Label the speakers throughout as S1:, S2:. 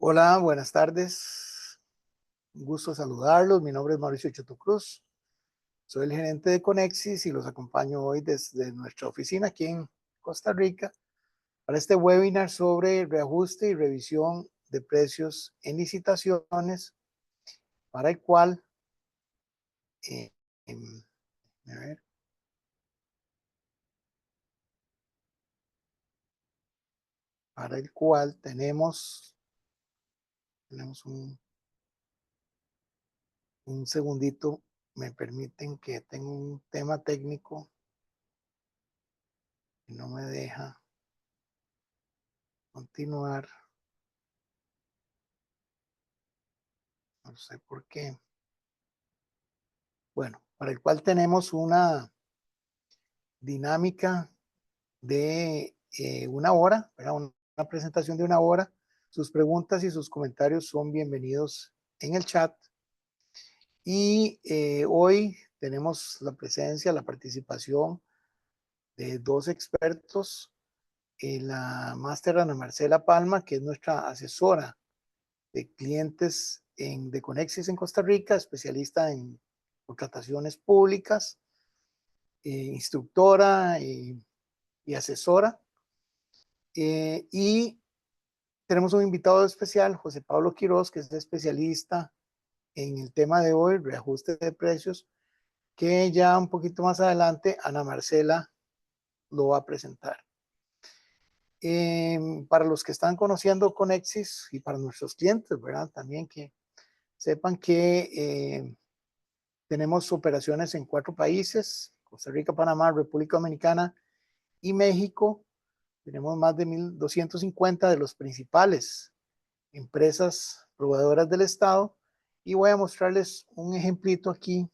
S1: Hola, buenas tardes. Un gusto saludarlos. Mi nombre es Mauricio Choto Cruz. Soy el gerente de Conexis y los acompaño hoy desde nuestra oficina aquí en Costa Rica para este webinar sobre reajuste y revisión de precios en licitaciones, para el cual, eh, em, a ver, para el cual tenemos un segundito. Me permiten que tengo un tema técnico y no me deja continuar. No sé por qué. Bueno, para el cual tenemos una dinámica de una hora, una presentación de una hora. Sus preguntas y sus comentarios son bienvenidos en el chat. Y hoy tenemos la presencia, la participación de dos expertos. La máster Ana Marcela Palma, que es nuestra asesora de clientes de Conexis en Costa Rica, especialista en contrataciones públicas, instructora y asesora. Y tenemos un invitado especial, José Pablo Quiroz, que es especialista en el tema de hoy, reajuste de precios, que ya un poquito más adelante Ana Marcela lo va a presentar. Para los que están conociendo Conexis y para nuestros clientes, ¿verdad? También que sepan que tenemos operaciones en 4 países: Costa Rica, Panamá, República Dominicana y México. Tenemos más de 1,250 de los principales empresas proveedoras del Estado, y voy a mostrarles un ejemplito aquí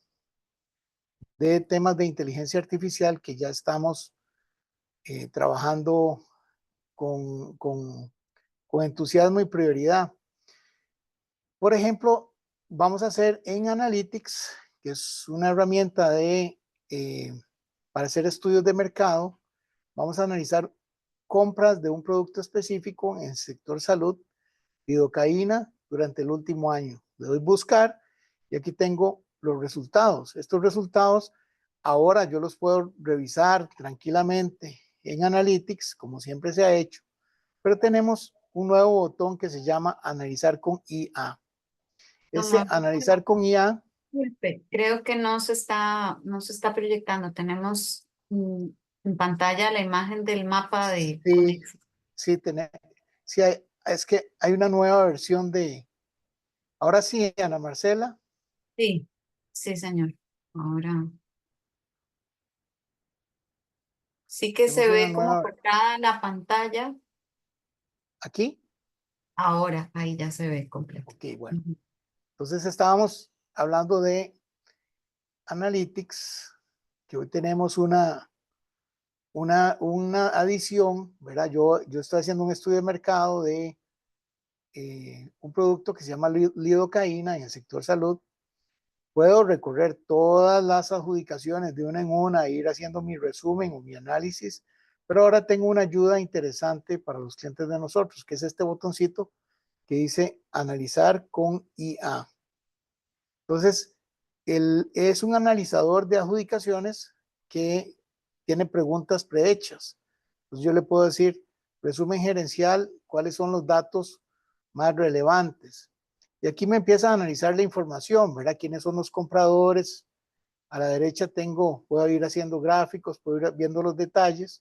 S1: de temas de inteligencia artificial que ya estamos trabajando con entusiasmo y prioridad. Por ejemplo, vamos a hacer en Analytics, que es una herramienta para hacer estudios de mercado. Vamos a analizar compras de un producto específico en el sector salud, lidocaína, durante el último año. Le doy buscar y aquí tengo los resultados. Estos resultados ahora yo los puedo revisar tranquilamente en Analytics, como siempre se ha hecho, pero tenemos un nuevo botón que se llama Analizar con IA. Ese Analizar con IA.
S2: Creo que no se está proyectando. Tenemos en pantalla la imagen del mapa de Conexis.
S1: Sí, es que hay una nueva versión de... Ahora sí, Ana Marcela.
S2: Sí, sí, señor. Ahora sí que se
S1: Tenemos una
S2: ve como
S1: nueva...
S2: cortada la pantalla.
S1: ¿Aquí?
S2: Ahora, ahí ya se ve completo.
S1: Ok, bueno. Entonces estábamos hablando de Analytics, que hoy tenemos una adición, ¿verdad? Yo estoy haciendo un estudio de mercado de un producto que se llama lidocaína en el sector salud. Puedo recorrer todas las adjudicaciones de una en una, ir haciendo mi resumen o mi análisis, pero ahora tengo una ayuda interesante para los clientes de nosotros, que es este botoncito que dice Analizar con IA. Entonces, es un analizador de adjudicaciones que tiene preguntas prehechas. Entonces, yo le puedo decir, resumen gerencial, ¿cuáles son los datos más relevantes? Y aquí me empieza a analizar la información, ¿verdad? ¿Quiénes son los compradores? A la derecha puedo ir haciendo gráficos, puedo ir viendo los detalles.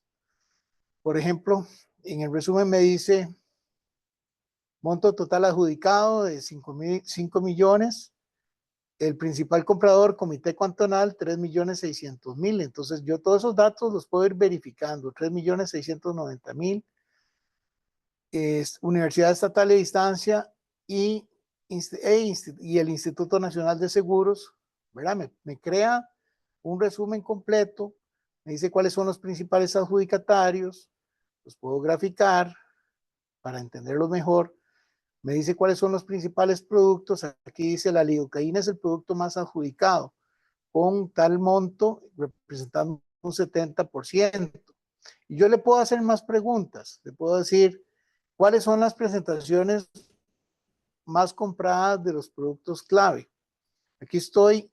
S1: Por ejemplo, en el resumen me dice monto total adjudicado de 5 millones. El principal comprador, comité cantonal, 3.600.000. Entonces yo todos esos datos los puedo ir verificando. 3.690.000. Universidad Estatal de Distancia y el Instituto Nacional de Seguros, ¿verdad? Me crea un resumen completo, me dice cuáles son los principales adjudicatarios, los puedo graficar para entenderlos mejor. Me dice cuáles son los principales productos. Aquí dice la lidocaína es el producto más adjudicado, con tal monto representando un 70%. Y yo le puedo hacer más preguntas. Le puedo decir cuáles son las presentaciones más compradas de los productos clave. Aquí estoy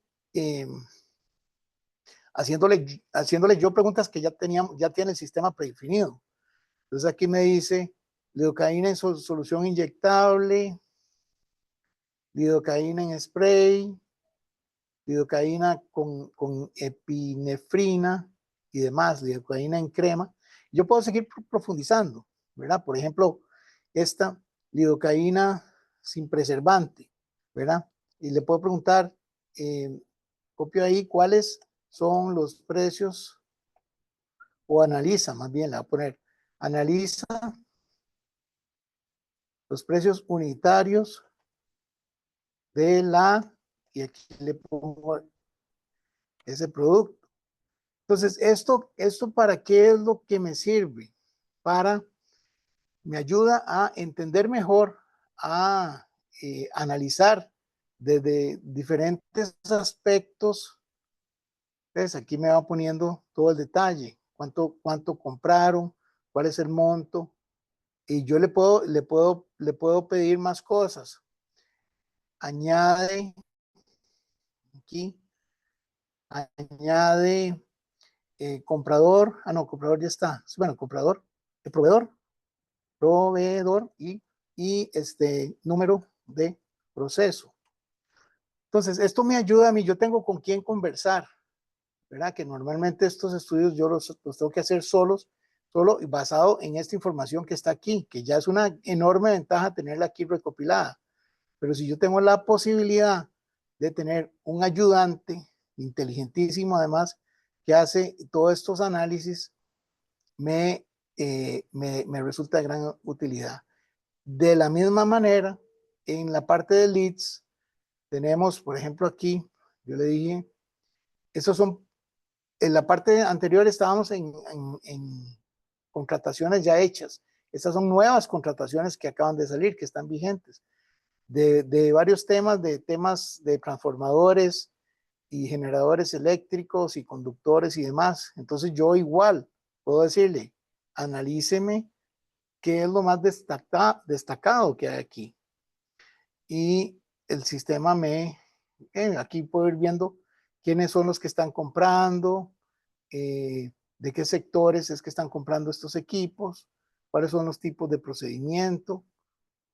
S1: haciéndole yo preguntas que ya tiene el sistema predefinido. Entonces aquí me dice lidocaína en solución inyectable, lidocaína en spray, lidocaína con epinefrina y demás, lidocaína en crema. Yo puedo seguir profundizando, ¿verdad? Por ejemplo, esta lidocaína sin preservante, ¿verdad? Y le puedo preguntar, copio ahí cuáles son los precios, o analiza, más bien, le voy a poner, analiza los precios unitarios de y aquí le pongo ese producto. Entonces, ¿esto para qué es lo que me sirve? Me ayuda a entender mejor, a analizar desde diferentes aspectos. ¿Ves? Aquí me va poniendo todo el detalle, cuánto compraron, cuál es el monto, y yo le puedo pedir más cosas. Añade aquí, añade comprador, no, comprador ya está, bueno, comprador, proveedor y número de proceso. Entonces, esto me ayuda a mí, yo tengo con quién conversar, ¿verdad? Que normalmente estos estudios yo los tengo que hacer solo y basado en esta información que está aquí, que ya es una enorme ventaja tenerla aquí recopilada. Pero si yo tengo la posibilidad de tener un ayudante inteligentísimo, además, que hace todos estos análisis, me resulta de gran utilidad. De la misma manera, en la parte de leads, tenemos, por ejemplo, aquí, yo le dije, esos son, en la parte anterior estábamos en contrataciones ya hechas. Estas son nuevas contrataciones que acaban de salir, que están vigentes, de varios temas, de transformadores y generadores eléctricos y conductores y demás. Entonces yo igual puedo decirle, analíceme qué es lo más destacado que hay aquí. Y el sistema aquí puedo ir viendo quiénes son los que están comprando, de qué sectores es que están comprando estos equipos, cuáles son los tipos de procedimiento,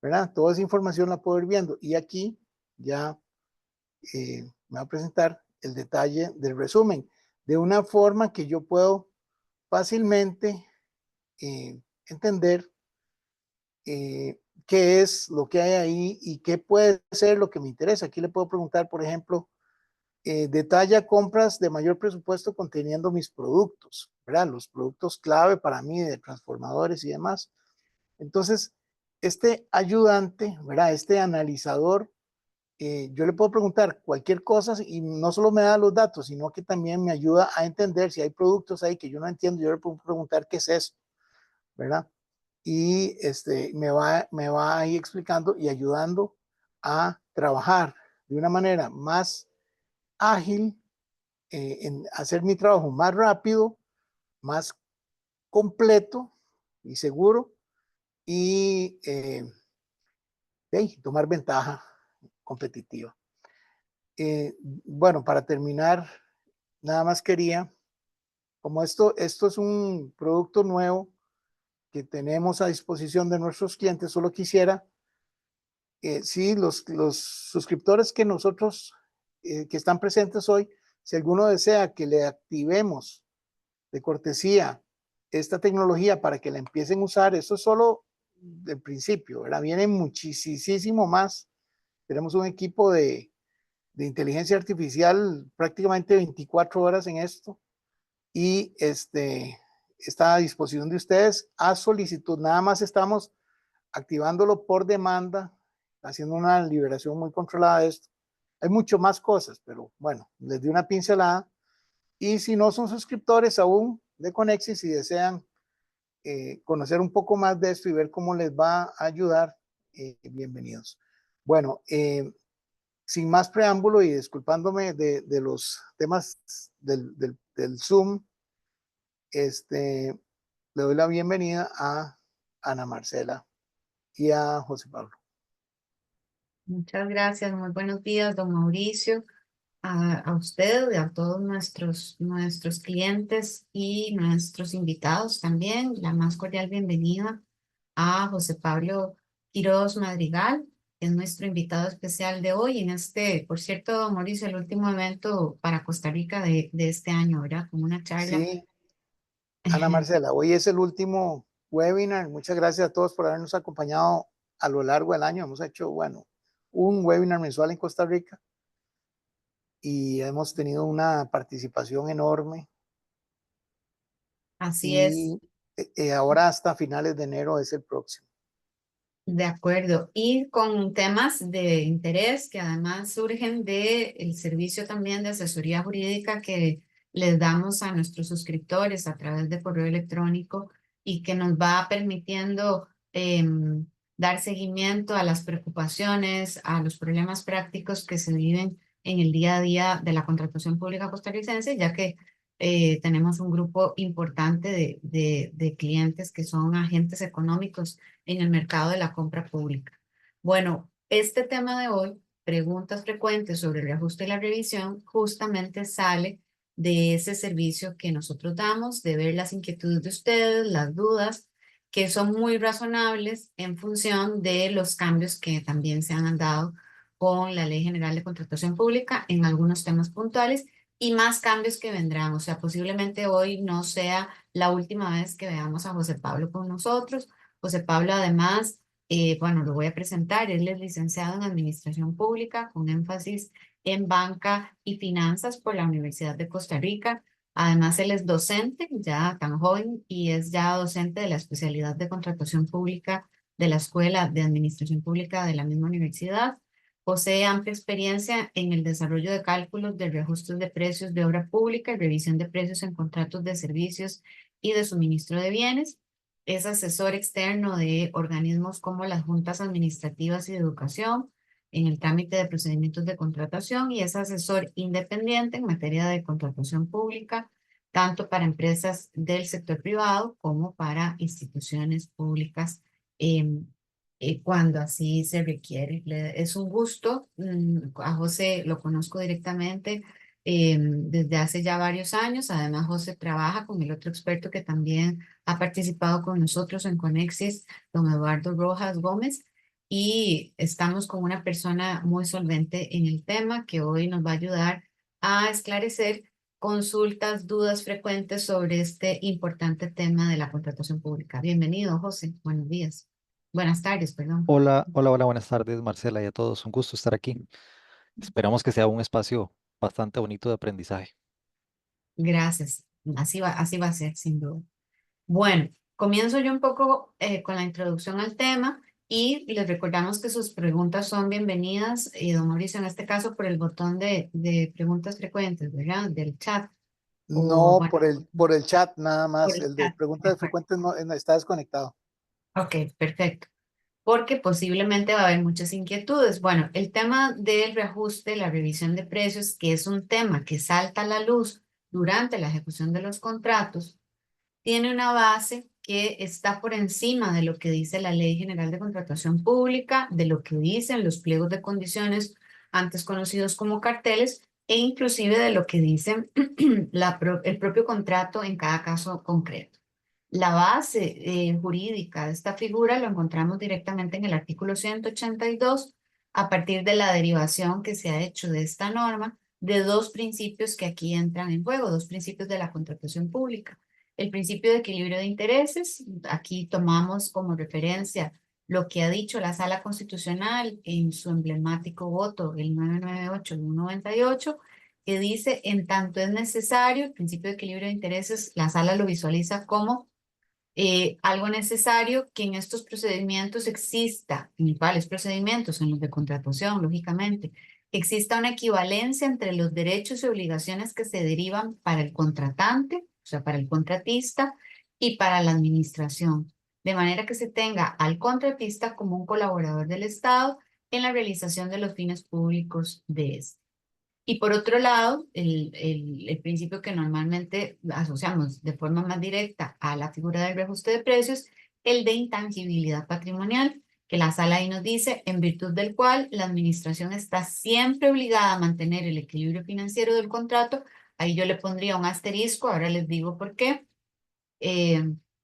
S1: ¿verdad? Toda esa información la puedo ir viendo. Y aquí ya me va a presentar el detalle del resumen, de una forma que yo puedo fácilmente entender qué es lo que hay ahí y qué puede ser lo que me interesa. Aquí le puedo preguntar, por ejemplo, detalla compras de mayor presupuesto conteniendo mis productos, ¿verdad? Los productos clave para mí de transformadores y demás. Entonces, este ayudante, ¿verdad? Este analizador, yo le puedo preguntar cualquier cosa y no solo me da los datos, sino que también me ayuda a entender si hay productos ahí que yo no entiendo. Yo le puedo preguntar qué es esto, ¿verdad? Y me va ahí explicando y ayudando a trabajar de una manera más ágil, en hacer mi trabajo más rápido, más completo y seguro, y tomar ventaja competitiva. Bueno, para terminar, nada más quería, como esto es un producto nuevo que tenemos a disposición de nuestros clientes, solo quisiera, sí, los suscriptores que nosotros, que están presentes hoy, si alguno desea que le activemos de cortesía esta tecnología para que la empiecen a usar, eso es solo del principio, ¿verdad? Viene muchísimo más. Tenemos un equipo de inteligencia artificial prácticamente 24 horas en esto, y está a disposición de ustedes a solicitud. Nada más estamos activándolo por demanda, haciendo una liberación muy controlada de esto. Hay mucho más cosas, pero bueno, les di una pincelada. Y si no son suscriptores aún de Conexis y desean conocer un poco más de esto y ver cómo les va a ayudar, bienvenidos. Bueno, sin más preámbulo y disculpándome de los temas del Zoom, le doy la bienvenida a Ana Marcela y a José Pablo.
S2: Muchas gracias, muy buenos días, don Mauricio, a usted y a todos nuestros clientes y nuestros invitados también. La más cordial bienvenida a José Pablo Quiroz Madrigal, que es nuestro invitado especial de hoy en este, por cierto, don Mauricio, el último evento para Costa Rica de este año, ¿verdad? Con una charla.
S1: Sí, Ana Marcela, hoy es el último webinar. Muchas gracias a todos por habernos acompañado a lo largo del año. Hemos hecho, bueno, un webinar mensual en Costa Rica y hemos tenido una participación enorme
S2: Así es.
S1: y ahora hasta finales de enero es el próximo.
S2: De acuerdo. Y con temas de interés que además surgen del servicio también de asesoría jurídica que les damos a nuestros suscriptores a través de correo electrónico y que nos va permitiendo dar seguimiento a las preocupaciones, a los problemas prácticos que se viven en el día a día de la contratación pública costarricense, ya que tenemos un grupo importante de clientes que son agentes económicos en el mercado de la compra pública. Bueno, este tema de hoy, preguntas frecuentes sobre el reajuste y la revisión, justamente sale de ese servicio que nosotros damos, de ver las inquietudes de ustedes, las dudas, que son muy razonables en función de los cambios que también se han dado con la Ley General de Contratación Pública en algunos temas puntuales y más cambios que vendrán. O sea, posiblemente hoy no sea la última vez que veamos a José Pablo con nosotros. José Pablo, además, bueno, lo voy a presentar. Él es licenciado en Administración Pública con énfasis en banca y finanzas por la Universidad de Costa Rica. Además, él es docente, ya tan joven, y es ya docente de la especialidad de contratación pública de la Escuela de Administración Pública de la misma universidad. Posee amplia experiencia en el desarrollo de cálculos de reajustes de precios de obra pública y revisión de precios en contratos de servicios y de suministro de bienes. Es asesor externo de organismos como las juntas administrativas y de educación en el trámite de procedimientos de contratación y es asesor independiente en materia de contratación pública, tanto para empresas del sector privado como para instituciones públicas cuando así se requiere. Es un gusto. A José lo conozco directamente desde hace ya varios años. Además, José trabaja con el otro experto que también ha participado con nosotros en Conexis, don Eduardo Rojas Gómez, y estamos con una persona muy solvente en el tema que hoy nos va a ayudar a esclarecer consultas, dudas frecuentes sobre este importante tema de la contratación pública. Bienvenido, José. Buenos días. Buenas tardes, perdón.
S3: Hola, hola, hola, buenas tardes, Marcela, y a todos. Un gusto estar aquí. Esperamos que sea un espacio bastante bonito de aprendizaje.
S2: Gracias. Así va a ser, sin duda. Bueno, comienzo yo un poco con la introducción al tema y les recordamos que sus preguntas son bienvenidas, don Mauricio, en este caso por el botón de preguntas frecuentes, ¿verdad? Del chat. O
S1: No
S2: bueno,
S1: por el chat nada
S2: por
S1: más,
S2: el
S1: el de
S2: chat. De
S1: preguntas
S2: acuerdo.
S1: frecuentes no, está desconectado.
S2: Ok, perfecto. Porque posiblemente va a haber muchas inquietudes. Bueno, el tema del reajuste, la revisión de precios, que es un tema que salta a la luz durante la ejecución de los contratos, tiene una base que está por encima de lo que dice la Ley General de Contratación Pública, de lo que dicen los pliegos de condiciones antes conocidos como carteles, e inclusive de lo que dicen el propio contrato en cada caso concreto. La base jurídica de esta figura lo encontramos directamente en el artículo 182 a partir de la derivación que se ha hecho de esta norma de dos principios que aquí entran en juego, dos principios de la contratación pública. El principio de equilibrio de intereses, aquí tomamos como referencia lo que ha dicho la Sala Constitucional en su emblemático voto, el 998 y 198, que dice, en tanto es necesario, el principio de equilibrio de intereses, la Sala lo visualiza como algo necesario que en estos procedimientos exista, en cuáles procedimientos, en los de contratación, lógicamente, exista una equivalencia entre los derechos y obligaciones que se derivan para el contratante, o sea, para el contratista y para la administración, de manera que se tenga al contratista como un colaborador del Estado en la realización de los fines públicos de este. Y por otro lado, el principio que normalmente asociamos de forma más directa a la figura del reajuste de precios, el de intangibilidad patrimonial, que la sala ahí nos dice, en virtud del cual la administración está siempre obligada a mantener el equilibrio financiero del contrato. Ahí yo le pondría un asterisco, ahora les digo por qué.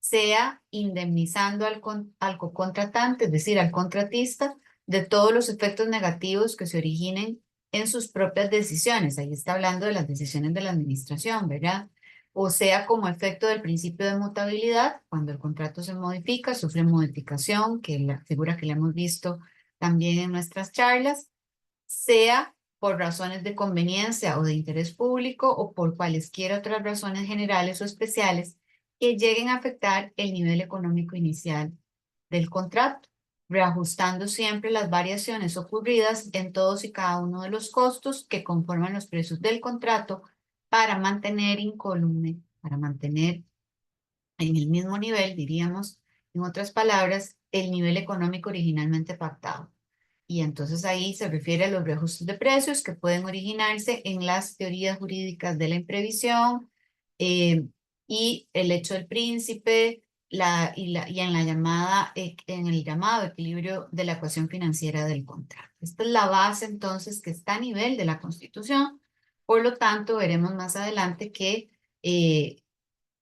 S2: Sea indemnizando al contratante, es decir, al contratista, de todos los efectos negativos que se originen en sus propias decisiones. Ahí está hablando de las decisiones de la administración, ¿verdad? O sea, como efecto del principio de mutabilidad, cuando el contrato se modifica, sufre modificación, que la figura que le hemos visto también en nuestras charlas, sea por razones de conveniencia o de interés público o por cualesquiera otras razones generales o especiales que lleguen a afectar el nivel económico inicial del contrato, reajustando siempre las variaciones ocurridas en todos y cada uno de los costos que conforman los precios del contrato para mantener incólume, para mantener en el mismo nivel, diríamos, en otras palabras, el nivel económico originalmente pactado. Y entonces ahí se refiere a los reajustes de precios que pueden originarse en las teorías jurídicas de la imprevisión y el hecho del príncipe y en la llamada, en el llamado equilibrio de la ecuación financiera del contrato. Esta es la base entonces que está a nivel de la Constitución. Por lo tanto, veremos más adelante que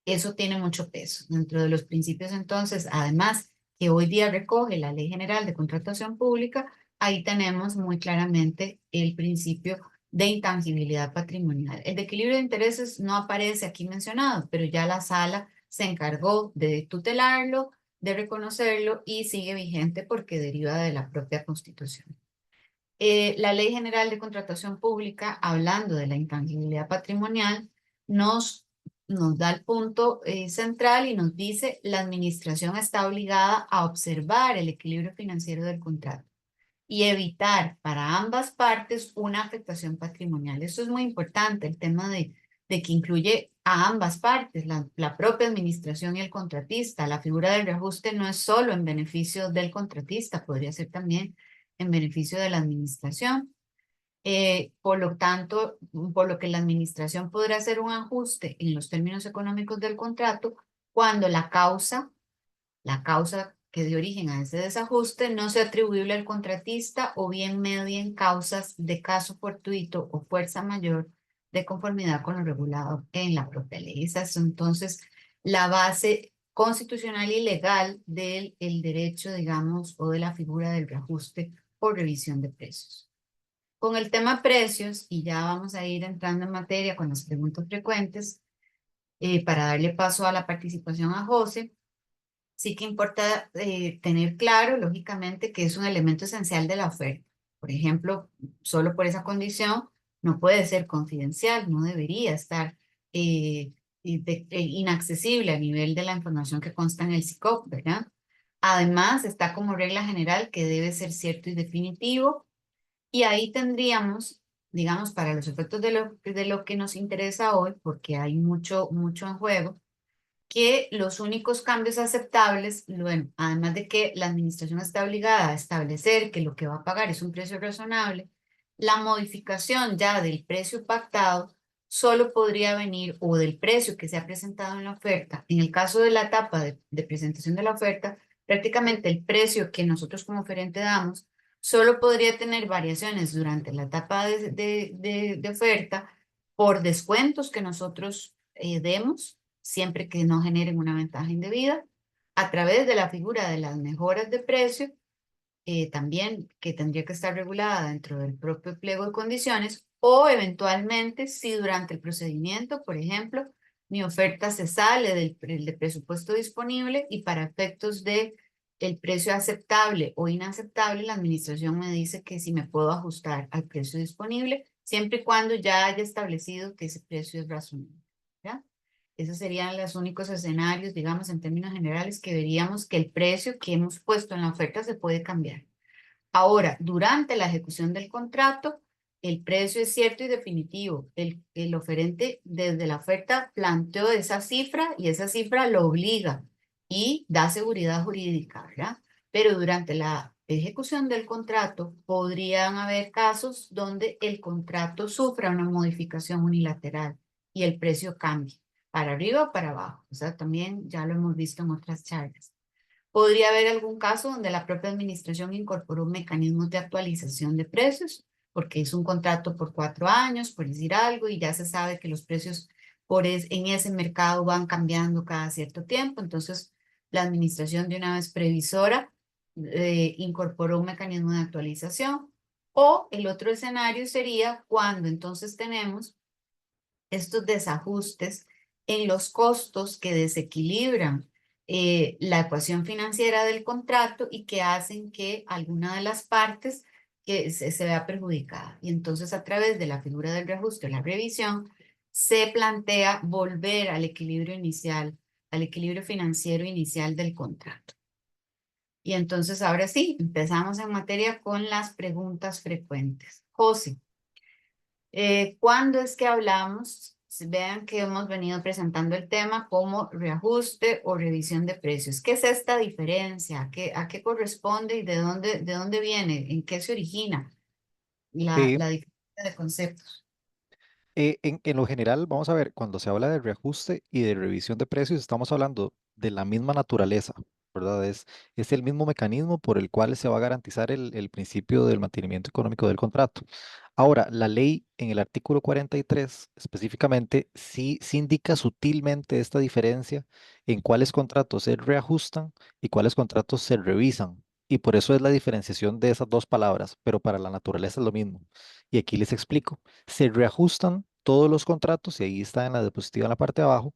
S2: eso tiene mucho peso. Dentro de los principios entonces, además que hoy día recoge la Ley General de Contratación Pública, ahí tenemos muy claramente el principio de intangibilidad patrimonial. El de equilibrio de intereses no aparece aquí mencionado, pero ya la sala se encargó de tutelarlo, de reconocerlo y sigue vigente porque deriva de la propia Constitución. La Ley General de Contratación Pública, hablando de la intangibilidad patrimonial, nos da el punto central y nos dice la administración está obligada a observar el equilibrio financiero del contrato y evitar para ambas partes una afectación patrimonial. Eso es muy importante, el tema de que incluye a ambas partes, la propia administración y el contratista. La figura del reajuste no es solo en beneficio del contratista, podría ser también en beneficio de la administración. Por lo tanto, por lo que la administración podrá hacer un ajuste en los términos económicos del contrato cuando la causa que dio origen a ese desajuste no sea atribuible al contratista o bien medien causas de caso fortuito o fuerza mayor de conformidad con lo regulado en la propia ley. Esa es entonces la base constitucional y legal del derecho, digamos, o de la figura del reajuste o revisión de precios. Con el tema precios, y ya vamos a ir entrando en materia con las preguntas frecuentes, para darle paso a la participación a José, sí que importa tener claro, lógicamente, que es un elemento esencial de la oferta. Por ejemplo, solo por esa condición no puede ser confidencial, no debería estar inaccesible a nivel de la información que consta en el SICOP, ¿verdad? Además, está como regla general que debe ser cierto y definitivo, y ahí tendríamos, digamos, para los efectos de lo que nos interesa hoy, porque hay mucho en juego, que los únicos cambios aceptables, bueno, además de que la administración está obligada a establecer que lo que va a pagar es un precio razonable, la modificación ya del precio pactado solo podría venir, o del precio que se ha presentado en la oferta. En el caso de la etapa de presentación de la oferta, prácticamente el precio que nosotros como oferente damos solo podría tener variaciones durante la etapa de oferta por descuentos que nosotros demos, siempre que no generen una ventaja indebida, a través de la figura de las mejoras de precio, también que tendría que estar regulada dentro del propio pliego de condiciones, o eventualmente si durante el procedimiento, por ejemplo, mi oferta se sale del presupuesto disponible y para efectos de el precio aceptable o inaceptable, la administración me dice que si me puedo ajustar al precio disponible, siempre y cuando ya haya establecido que ese precio es razonable, ¿ya? Esos serían los únicos escenarios, digamos, en términos generales, que veríamos que el precio que hemos puesto en la oferta se puede cambiar. Ahora, durante la ejecución del contrato, el precio es cierto y definitivo. El oferente desde la oferta planteó esa cifra y esa cifra lo obliga y da seguridad jurídica, ¿verdad? Pero durante la ejecución del contrato podrían haber casos donde el contrato sufra una modificación unilateral y el precio cambie para arriba o para abajo. O sea, también ya lo hemos visto en otras charlas. Podría haber algún caso donde la propia administración incorporó mecanismos de actualización de precios, porque es un contrato por 4 años, por decir algo, y ya se sabe que los precios en ese mercado van cambiando cada cierto tiempo. Entonces, la administración de una vez previsora incorporó un mecanismo de actualización. O el otro escenario sería cuando entonces tenemos estos desajustes en los costos que desequilibran la ecuación financiera del contrato y que hacen que alguna de las partes que se vea perjudicada. Y entonces a través de la figura del reajuste o la revisión, se plantea volver al equilibrio inicial, al equilibrio financiero inicial del contrato. Y entonces ahora sí, empezamos en materia con las preguntas frecuentes. José, ¿cuándo es que hablamos? Vean que hemos venido presentando el tema como reajuste o revisión de precios. ¿Qué es esta diferencia? A qué corresponde y de dónde viene? ¿En qué se origina
S3: Eh,
S2: la diferencia de conceptos?
S3: en lo general, vamos a ver, cuando se habla de reajuste y de revisión de precios, estamos hablando de la misma naturaleza, ¿verdad? Es el mismo mecanismo por el cual se va a garantizar el principio del mantenimiento económico del contrato. Ahora, la ley en el artículo 43 específicamente sí indica sutilmente esta diferencia en cuáles contratos se reajustan y cuáles contratos se revisan. Y por eso es la diferenciación de esas dos palabras, pero para la naturaleza es lo mismo. Y aquí les explico. Se reajustan todos los contratos, y ahí está en la diapositiva en la parte de abajo,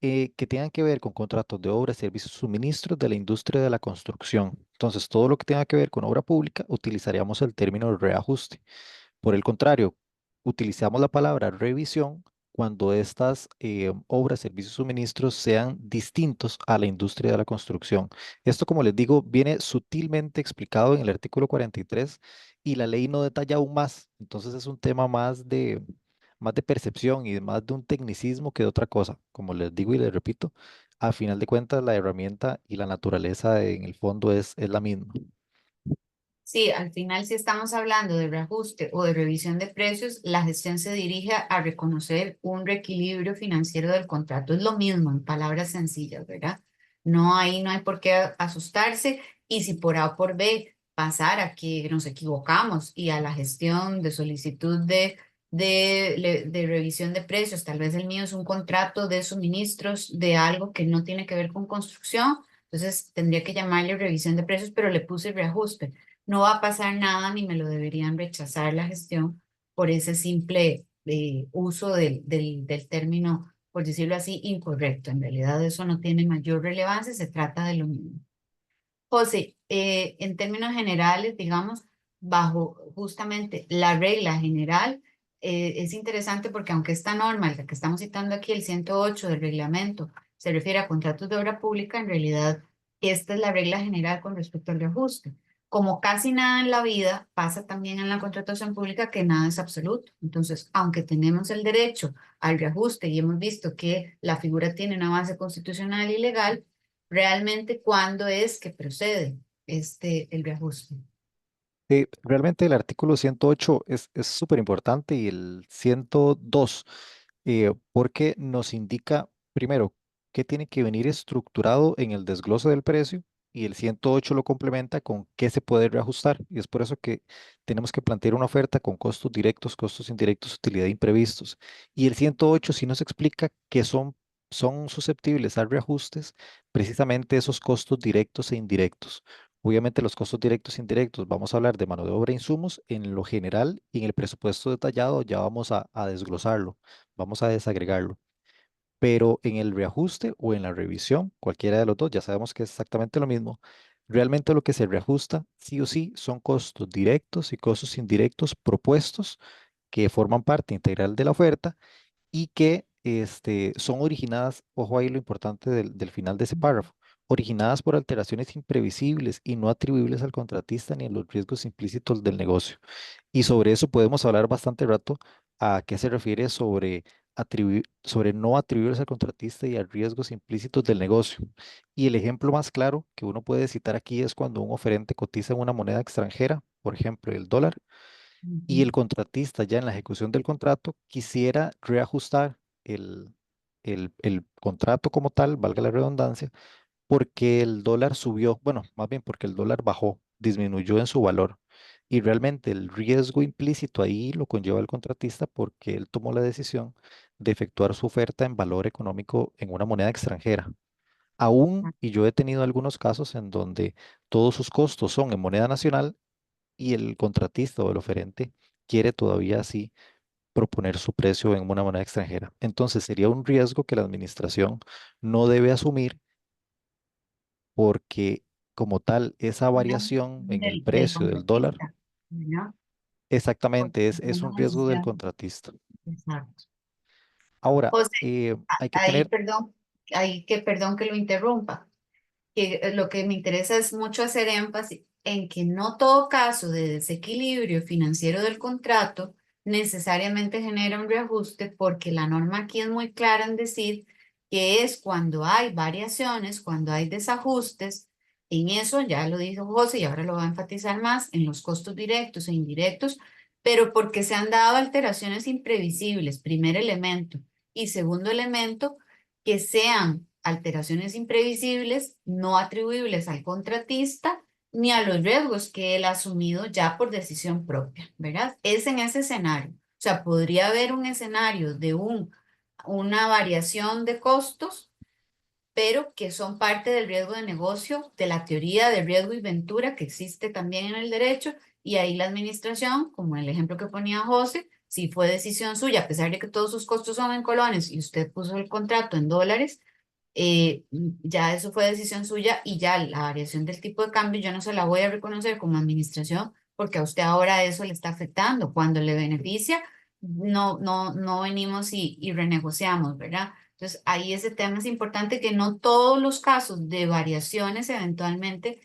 S3: que tengan que ver con contratos de obra, servicios, suministros de la industria de la construcción. Entonces, todo lo que tenga que ver con obra pública, utilizaríamos el término reajuste. Por el contrario, utilizamos la palabra revisión cuando estas obras, servicios, suministros sean distintos a la industria de la construcción. Esto, como les digo, viene sutilmente explicado en el artículo 43 y la ley no detalla aún más. Entonces es un tema más de percepción y más de un tecnicismo que de otra cosa. Como les digo y les repito, a final de cuentas la herramienta y la naturaleza en el fondo es la misma.
S2: Sí, al final, si estamos hablando de reajuste o de revisión de precios, la gestión se dirige a reconocer un reequilibrio financiero del contrato. Es lo mismo, en palabras sencillas, ¿verdad? No, ahí no hay por qué asustarse. Y si por A o por B pasara que nos equivocamos y a la gestión de solicitud de revisión de precios, tal vez el mío es un contrato de suministros de algo que no tiene que ver con construcción, entonces tendría que llamarle revisión de precios, pero le puse reajuste. No va a pasar nada ni me lo deberían rechazar la gestión por ese simple uso del término, por decirlo así, incorrecto. En realidad eso no tiene mayor relevancia, se trata de lo mismo. José, en términos generales, digamos, bajo justamente la regla general, es interesante porque aunque esta norma, la que estamos citando aquí, el 108 del reglamento, se refiere a contratos de obra pública, en realidad esta es la regla general con respecto al reajuste. Como casi nada en la vida, pasa también en la contratación pública que nada es absoluto. Entonces, aunque tenemos el derecho al reajuste y hemos visto que la figura tiene una base constitucional y legal, realmente cuándo es que procede el reajuste.
S3: Realmente el artículo 108 es súper importante y el 102, porque nos indica, primero, que tiene que venir estructurado en el desglose del precio y el 108 lo complementa con qué se puede reajustar. Y es por eso que tenemos que plantear una oferta con costos directos, costos indirectos, utilidad e imprevistos. Y el 108 sí nos explica que son susceptibles a reajustes precisamente esos costos directos e indirectos. Obviamente los costos directos e indirectos, vamos a hablar de mano de obra e insumos en lo general y en el presupuesto detallado ya vamos a desglosarlo, vamos a desagregarlo. Pero en el reajuste o en la revisión, cualquiera de los dos, ya sabemos que es exactamente lo mismo. Realmente lo que se reajusta, sí o sí, son costos directos y costos indirectos propuestos que forman parte integral de la oferta y que son originadas, ojo ahí lo importante del final de ese párrafo, originadas por alteraciones imprevisibles y no atribuibles al contratista ni a los riesgos implícitos del negocio. Y sobre eso podemos hablar bastante rato a qué se refiere sobre no atribuirles al contratista y a riesgos implícitos del negocio. Y el ejemplo más claro que uno puede citar aquí es cuando un oferente cotiza en una moneda extranjera, por ejemplo, el dólar, y
S2: Ujú.
S3: el contratista ya en la ejecución del contrato quisiera reajustar el contrato como tal, valga la redundancia, porque el dólar subió, bueno, más bien porque el dólar bajó, disminuyó en su valor. Y realmente el riesgo implícito ahí lo conlleva el contratista porque él tomó la decisión de efectuar su oferta en valor económico en una moneda extranjera. Aún, y yo he tenido algunos casos en donde todos sus costos son en moneda nacional y el contratista o el oferente quiere todavía así proponer su precio en una moneda extranjera. Entonces sería un riesgo que la administración no debe asumir porque como tal, esa
S2: Una
S3: variación en el
S2: del
S3: precio del dólar,
S2: contratista, ¿verdad? Porque
S3: exactamente,
S2: es
S3: es
S2: una
S3: un riesgo del
S2: decisión.
S3: contratista.
S2: Exacto.
S3: Ahora,
S2: José,
S3: hay que
S2: ahí,
S3: tener,
S2: perdón, perdón que lo interrumpa, que lo que me interesa es mucho hacer énfasis en que no todo caso de desequilibrio financiero del contrato necesariamente genera un reajuste, porque la norma aquí es muy clara en decir que es cuando hay variaciones, cuando hay desajustes, en eso ya lo dijo José y ahora lo va a enfatizar más, en los costos directos e indirectos, pero porque se han dado alteraciones imprevisibles, primer elemento, y segundo elemento, que sean alteraciones imprevisibles no atribuibles al contratista ni a los riesgos que él ha asumido ya por decisión propia, ¿verdad? Es en ese escenario. O sea, podría haber un escenario de una variación de costos, pero que son parte del riesgo de negocio, de la teoría de riesgo y ventura que existe también en el derecho, y ahí la administración, como el ejemplo que ponía José, si fue decisión suya, a pesar de que todos sus costos son en colones y usted puso el contrato en dólares, ya eso fue decisión suya y ya la variación del tipo de cambio yo no se la voy a reconocer como administración porque a usted ahora eso le está afectando. Cuando le beneficia, no venimos y renegociamos, ¿verdad? Entonces, ahí ese tema es importante, que no todos los casos de variaciones eventualmente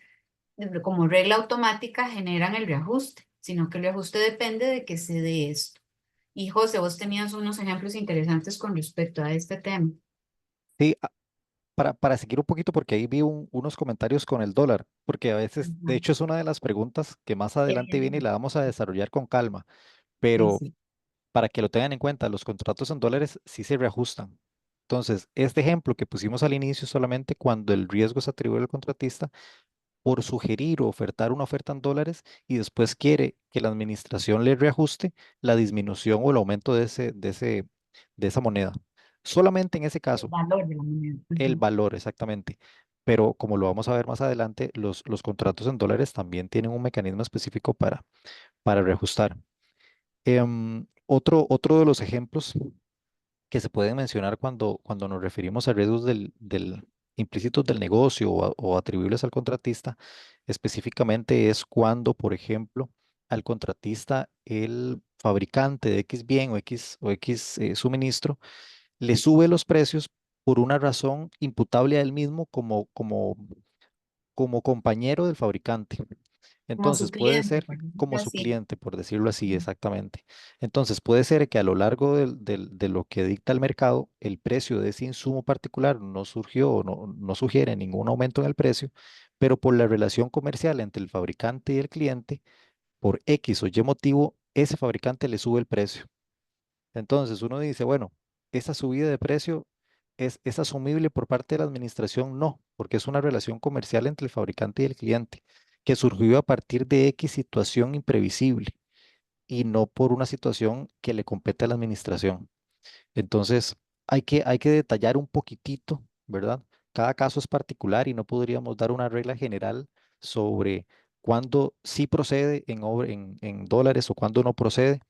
S2: como regla automática generan el reajuste, sino que el reajuste depende de que se dé esto. Y José, vos tenías unos ejemplos interesantes con respecto a este tema.
S3: sí, para seguir un poquito, porque ahí vi unos comentarios con el dólar, porque a veces, de
S2: Ajá.
S3: hecho, es una de las preguntas que más adelante viene y la vamos a desarrollar con calma,
S2: Sí,
S3: pero
S2: sí.
S3: para que lo tengan en cuenta, los contratos en dólares sí se reajustan. Entonces, este ejemplo que pusimos al inicio es solamente cuando el riesgo se atribuye al contratista por sugerir o ofertar una oferta en dólares y después quiere que la administración le reajuste la disminución o el aumento de esa moneda. Solamente en ese
S2: El
S3: caso,
S2: valor de la moneda.
S3: el
S2: Ujú.
S3: valor exactamente. Pero como lo vamos a ver más adelante, los contratos en dólares también tienen un mecanismo específico para reajustar. Otro de los ejemplos que se pueden mencionar cuando nos referimos a riesgos implícitos del negocio o atribuibles al contratista, específicamente es cuando, por ejemplo, al contratista, el fabricante de X bien o X suministro, le sube los precios por una razón imputable a él mismo como compañero del fabricante.
S2: Como su
S3: Entonces puede
S2: cliente,
S3: ser
S2: por
S3: como
S2: decirlo
S3: su
S2: así.
S3: cliente, por decirlo así, exactamente. Entonces puede ser que a lo largo de lo que dicta el mercado, el precio de ese insumo particular no surgió o no sugiere ningún aumento en el precio, pero por la relación comercial entre el fabricante y el cliente, por X o Y motivo, ese fabricante le sube el precio. Entonces uno dice, bueno, esa subida de precio es asumible por parte de la administración, no, porque es una relación comercial entre el fabricante y el cliente, que surgió a partir de X situación imprevisible y no por una situación que le compete a la administración. Entonces, hay que detallar un poquitito, ¿verdad? Cada caso es particular y no podríamos dar una regla general sobre cuándo sí procede en dólares o cuándo no procede,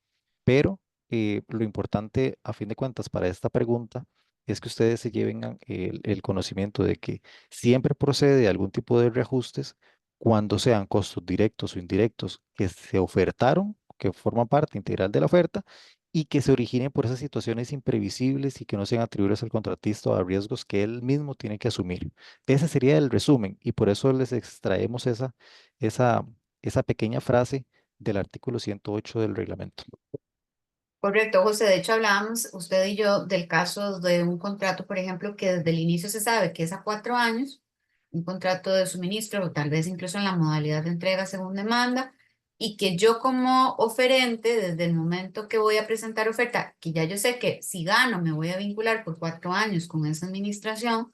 S3: pero lo importante, a fin de cuentas, para esta pregunta es que ustedes se lleven el conocimiento de que siempre procede algún tipo de reajustes cuando sean costos directos o indirectos que se ofertaron, que forman parte integral de la oferta y que se originen por esas situaciones imprevisibles y que no sean atribuibles al contratista o a riesgos que él mismo tiene que asumir. Ese sería el resumen y por eso les extraemos esa, esa pequeña frase del artículo 108 del reglamento.
S2: Correcto, José. De hecho, hablábamos usted y yo del caso de un contrato, por ejemplo, que desde el inicio se sabe que es a 4 años, un contrato de suministro, o tal vez incluso en la modalidad de entrega según demanda, y que yo como oferente, desde el momento que voy a presentar oferta, que ya yo sé que si gano me voy a vincular por 4 años con esa administración,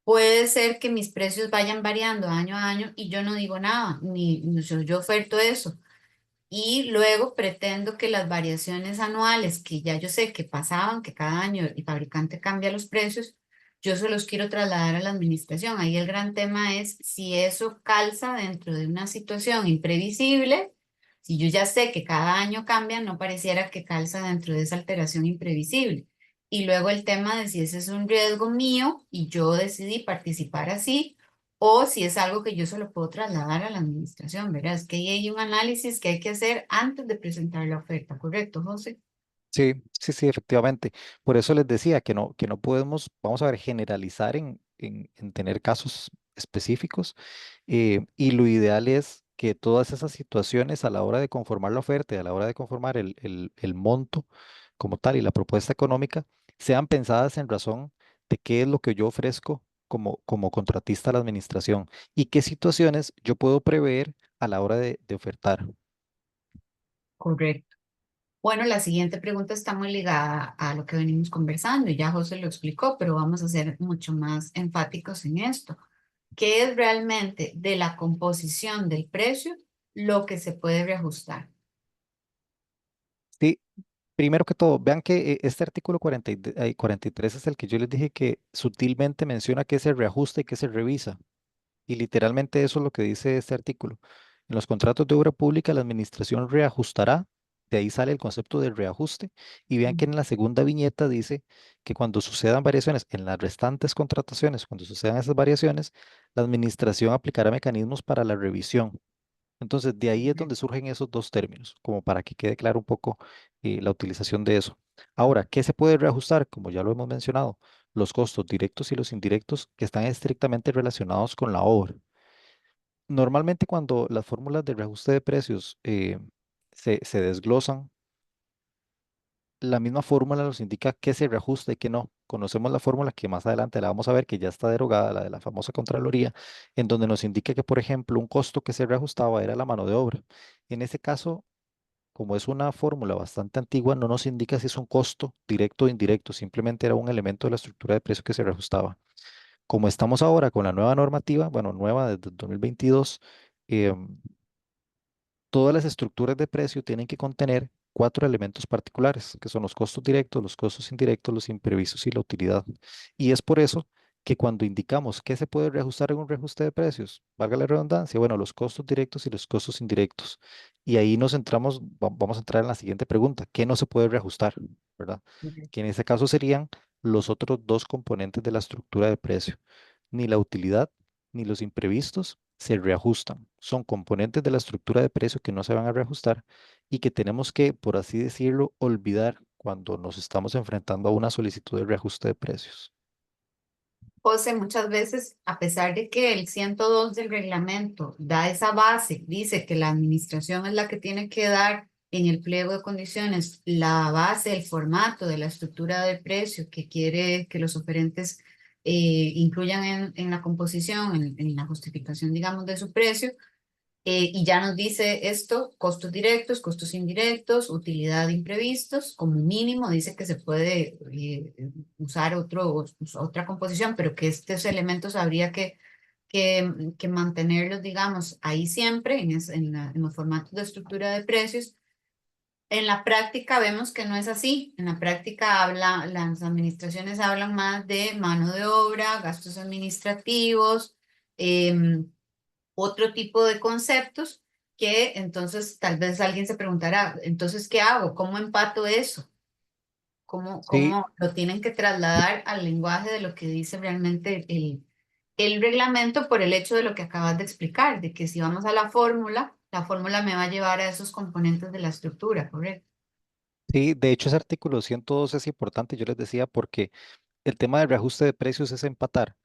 S2: Puede ser que mis precios vayan variando año a año y yo no digo nada, ni yo oferto eso. Y luego pretendo que las variaciones anuales, que ya yo sé que pasaban, que cada año el fabricante cambia los precios, yo se los quiero trasladar a la administración. Ahí el gran tema es si eso calza dentro de una situación imprevisible. Si yo ya sé que cada año cambian, no pareciera que calza dentro de esa alteración imprevisible. Y luego el tema de si ese es un riesgo mío y yo decidí participar así, o si es algo que yo se lo puedo trasladar a la administración, ¿verdad? Es que ahí hay un análisis que hay que hacer antes de presentar la oferta, ¿correcto, José?
S3: Sí, sí, sí, efectivamente. Por eso les decía que no podemos, vamos a ver, generalizar en tener casos específicos. Y lo ideal es que todas esas situaciones a la hora de conformar la oferta y a la hora de conformar el monto como tal y la propuesta económica sean pensadas en razón de qué es lo que yo ofrezco como contratista a la administración y qué situaciones yo puedo prever a la hora de ofertar.
S2: Correcto. Bueno, la siguiente pregunta está muy ligada a lo que venimos conversando y ya José lo explicó, pero vamos a ser mucho más enfáticos en esto. ¿Qué es realmente de la composición del precio lo que se puede reajustar?
S3: Sí, primero que todo, vean que este artículo 43 es el que yo les dije que sutilmente menciona que se reajusta y que se revisa. Y literalmente eso es lo que dice este artículo. En los contratos de obra pública, la administración reajustará, de ahí sale el concepto de reajuste, y vean que en la segunda viñeta dice que cuando sucedan variaciones en las restantes contrataciones, cuando sucedan esas variaciones, la administración aplicará mecanismos para la revisión. Entonces, de ahí es donde surgen esos dos términos, como para que quede claro un poco la utilización de eso. Ahora, ¿qué se puede reajustar? Como ya lo hemos mencionado, los costos directos y los indirectos que están estrictamente relacionados con la obra. Normalmente cuando las fórmulas de reajuste de precios se desglosan, la misma fórmula nos indica qué se reajusta y qué no. Conocemos la fórmula que más adelante la vamos a ver, que ya está derogada, la de la famosa Contraloría, en donde nos indica que, por ejemplo, un costo que se reajustaba era la mano de obra. En ese caso, como es una fórmula bastante antigua, no nos indica si es un costo directo o indirecto, simplemente era un elemento de la estructura de precio que se reajustaba. Como estamos ahora con la nueva normativa, bueno, nueva desde el 2022, em, todas las estructuras de precio tienen que contener cuatro elementos particulares, que son los costos directos, los costos indirectos, los imprevistos y la utilidad. Y es por eso que cuando indicamos qué se puede reajustar en un reajuste de precios, valga la redundancia, bueno, los costos directos y los costos indirectos. Y ahí nos centramos, vamos a entrar en la siguiente pregunta, ¿qué no se puede reajustar? ¿Verdad? Que en este caso serían los otros dos componentes de la estructura de precio, ni la utilidad ni los imprevistos se reajustan. Son componentes de la estructura de precio que no se van a reajustar y que tenemos que, por así decirlo, olvidar cuando nos estamos enfrentando a una solicitud de reajuste de precios.
S2: José, muchas veces, a pesar de que el 102 del reglamento da esa base, dice que la administración es la que tiene que dar en el pliego de condiciones la base, el formato de la estructura de precio que quiere que los oferentes incluyan en la composición, en la justificación, digamos, de su precio. Y ya nos dice esto, costos directos, costos indirectos, utilidad de imprevistos, como mínimo dice que se puede usar otra composición, pero que estos elementos habría que mantenerlos, digamos, ahí siempre, en los formatos de estructura de precios. En la práctica vemos que no es así. En la práctica las administraciones hablan más de mano de obra, gastos administrativos, em, otro tipo de conceptos que entonces tal vez alguien se preguntará, entonces, ¿qué hago? ¿Cómo empato eso?
S3: Sí,
S2: ¿Cómo lo tienen que trasladar al lenguaje de lo que dice realmente el reglamento por el hecho de lo que acabas de explicar, de que si vamos a la fórmula me va a llevar a esos componentes de la estructura, ¿correcto?
S3: sí, de hecho ese artículo 102 es importante, yo les decía, porque el tema del reajuste de precios es empatar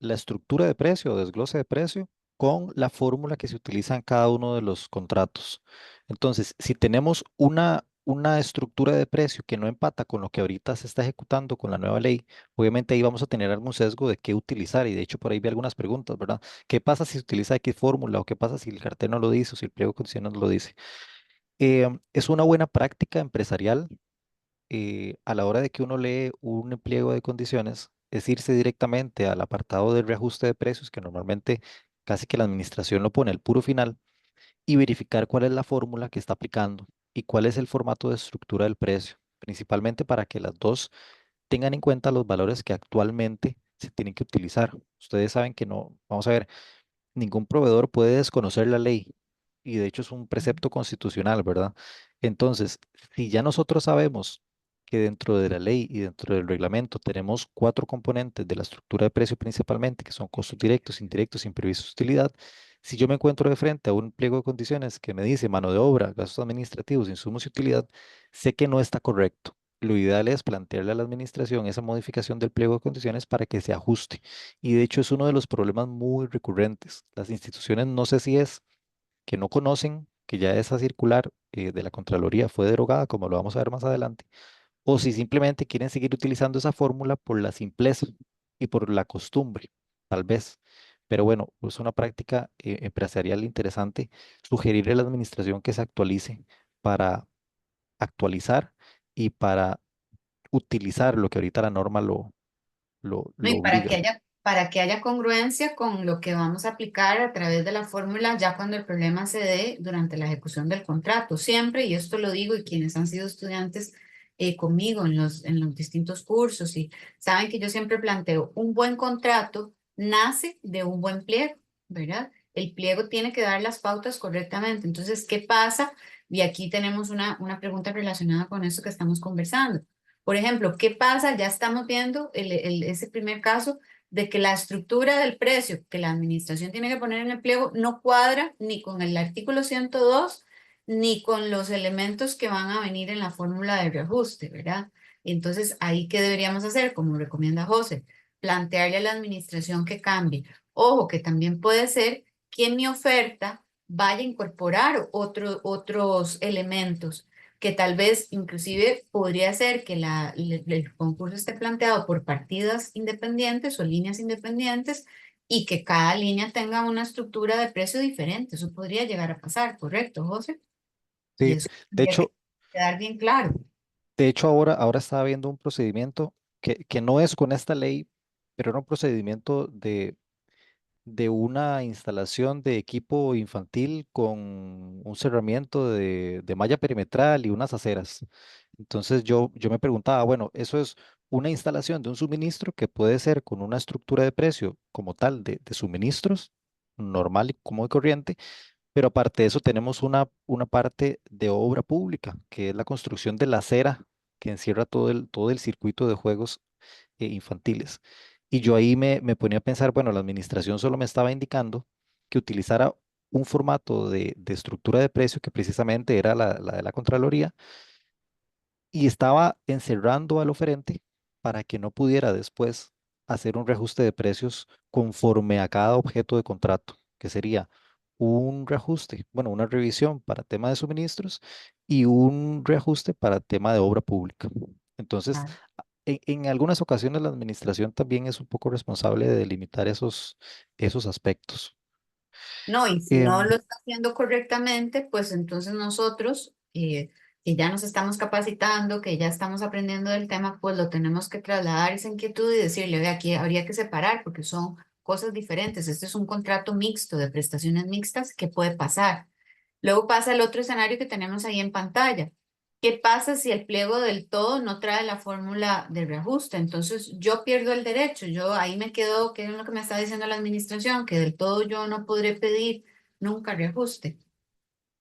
S3: la estructura de precio o desglose de precio con la fórmula que se utiliza en cada uno de los contratos. Entonces, si tenemos una estructura de precio que no empata con lo que ahorita se está ejecutando con la nueva ley, obviamente ahí vamos a tener algún sesgo de qué utilizar. Y de hecho, por ahí vi algunas preguntas, ¿verdad? ¿Qué pasa si se utiliza X fórmula o qué pasa si el cartel no lo dice o si el pliego de condiciones no lo dice? Es una buena práctica empresarial a la hora de que uno lee un pliego de condiciones, es irse directamente al apartado de reajuste de precios, que normalmente casi que la administración lo pone al puro final, y verificar cuál es la fórmula que está aplicando y cuál es el formato de estructura del precio, principalmente para que las dos tengan en cuenta los valores que actualmente se tienen que utilizar. Ustedes saben que no, vamos a ver, ningún proveedor puede desconocer la ley y de hecho es un precepto constitucional, ¿verdad? Entonces, si ya nosotros sabemos que dentro de la ley y dentro del reglamento tenemos cuatro componentes de la estructura de precio principalmente, que son costos directos, indirectos, imprevistos, utilidad, si yo me encuentro de frente a un pliego de condiciones que me dice mano de obra, gastos administrativos, insumos y utilidad, sé que no está correcto. Lo ideal es plantearle a la administración esa modificación del pliego de condiciones para que se ajuste. Y de hecho es uno de los problemas muy recurrentes. Las instituciones, no sé si es que no conocen que ya esa circular de la Contraloría fue derogada, como lo vamos a ver más adelante, o si simplemente quieren seguir utilizando esa fórmula por la simpleza y por la costumbre, tal vez. Pero bueno, es una práctica empresarial interesante sugerirle a la administración que se actualice para actualizar y para utilizar lo que ahorita la norma
S2: ¿No?
S3: lo
S2: Y
S3: obliga.
S2: para que haya congruencia con lo que vamos a aplicar a través de la fórmula ya cuando el problema se dé durante la ejecución del contrato. Siempre, y esto lo digo, y quienes han sido estudiantes conmigo en los distintos cursos, y saben que yo siempre planteo, un buen contrato nace de un buen pliego, ¿verdad? El pliego tiene que dar las pautas correctamente. Entonces, ¿qué pasa? Y aquí tenemos una pregunta relacionada con eso que estamos conversando. Por ejemplo, ¿qué pasa? Ya estamos viendo ese primer caso de que la estructura del precio que la administración tiene que poner en el pliego no cuadra ni con el artículo 102 ni con los elementos que van a venir en la fórmula de reajuste, ¿verdad? Entonces, ahí, ¿qué deberíamos hacer? Como recomienda José, plantearle a la administración que cambie. Ojo, que también puede ser que mi oferta vaya a incorporar otros elementos que tal vez inclusive podría ser que el concurso esté planteado por partidas independientes o líneas independientes y que cada línea tenga una estructura de precio diferente. Eso podría llegar a pasar, ¿correcto, José? Y
S3: Sí,
S2: eso
S3: de
S2: tendría que
S3: hecho,
S2: quedar bien claro.
S3: ahora estaba viendo un procedimiento que no es con esta ley, pero era un procedimiento de una instalación de equipo infantil con un cerramiento de malla perimetral y unas aceras. Entonces yo me preguntaba, bueno, eso es una instalación de un suministro que puede ser con una estructura de precio como tal de suministros normal y como de corriente, pero aparte de eso tenemos una parte de obra pública, que es la construcción de la acera que encierra todo el circuito de juegos infantiles. Y yo ahí me ponía a pensar, bueno, la administración solo me estaba indicando que utilizara un formato de estructura de precio que precisamente era la de la Contraloría y estaba encerrando al oferente para que no pudiera después hacer un reajuste de precios conforme a cada objeto de contrato, que sería un reajuste, bueno, una revisión para tema de suministros y un reajuste para tema de obra pública. Entonces,
S2: Ah,
S3: en algunas ocasiones la administración también es un poco responsable de delimitar esos aspectos.
S2: no, y si no
S3: Em,
S2: lo está haciendo correctamente, pues entonces nosotros, que ya nos estamos capacitando, que ya estamos aprendiendo del tema, pues lo tenemos que trasladar esa inquietud y decirle, ve, aquí habría que separar porque son cosas diferentes. Este es un contrato mixto de prestaciones mixtas que puede pasar. Luego pasa el otro escenario que tenemos ahí en pantalla. ¿Qué pasa si el pliego del todo no trae la fórmula de reajuste? Entonces yo pierdo el derecho. Yo ahí me quedo, ¿qué es lo que me está diciendo la administración? Que del todo yo no podré pedir nunca reajuste.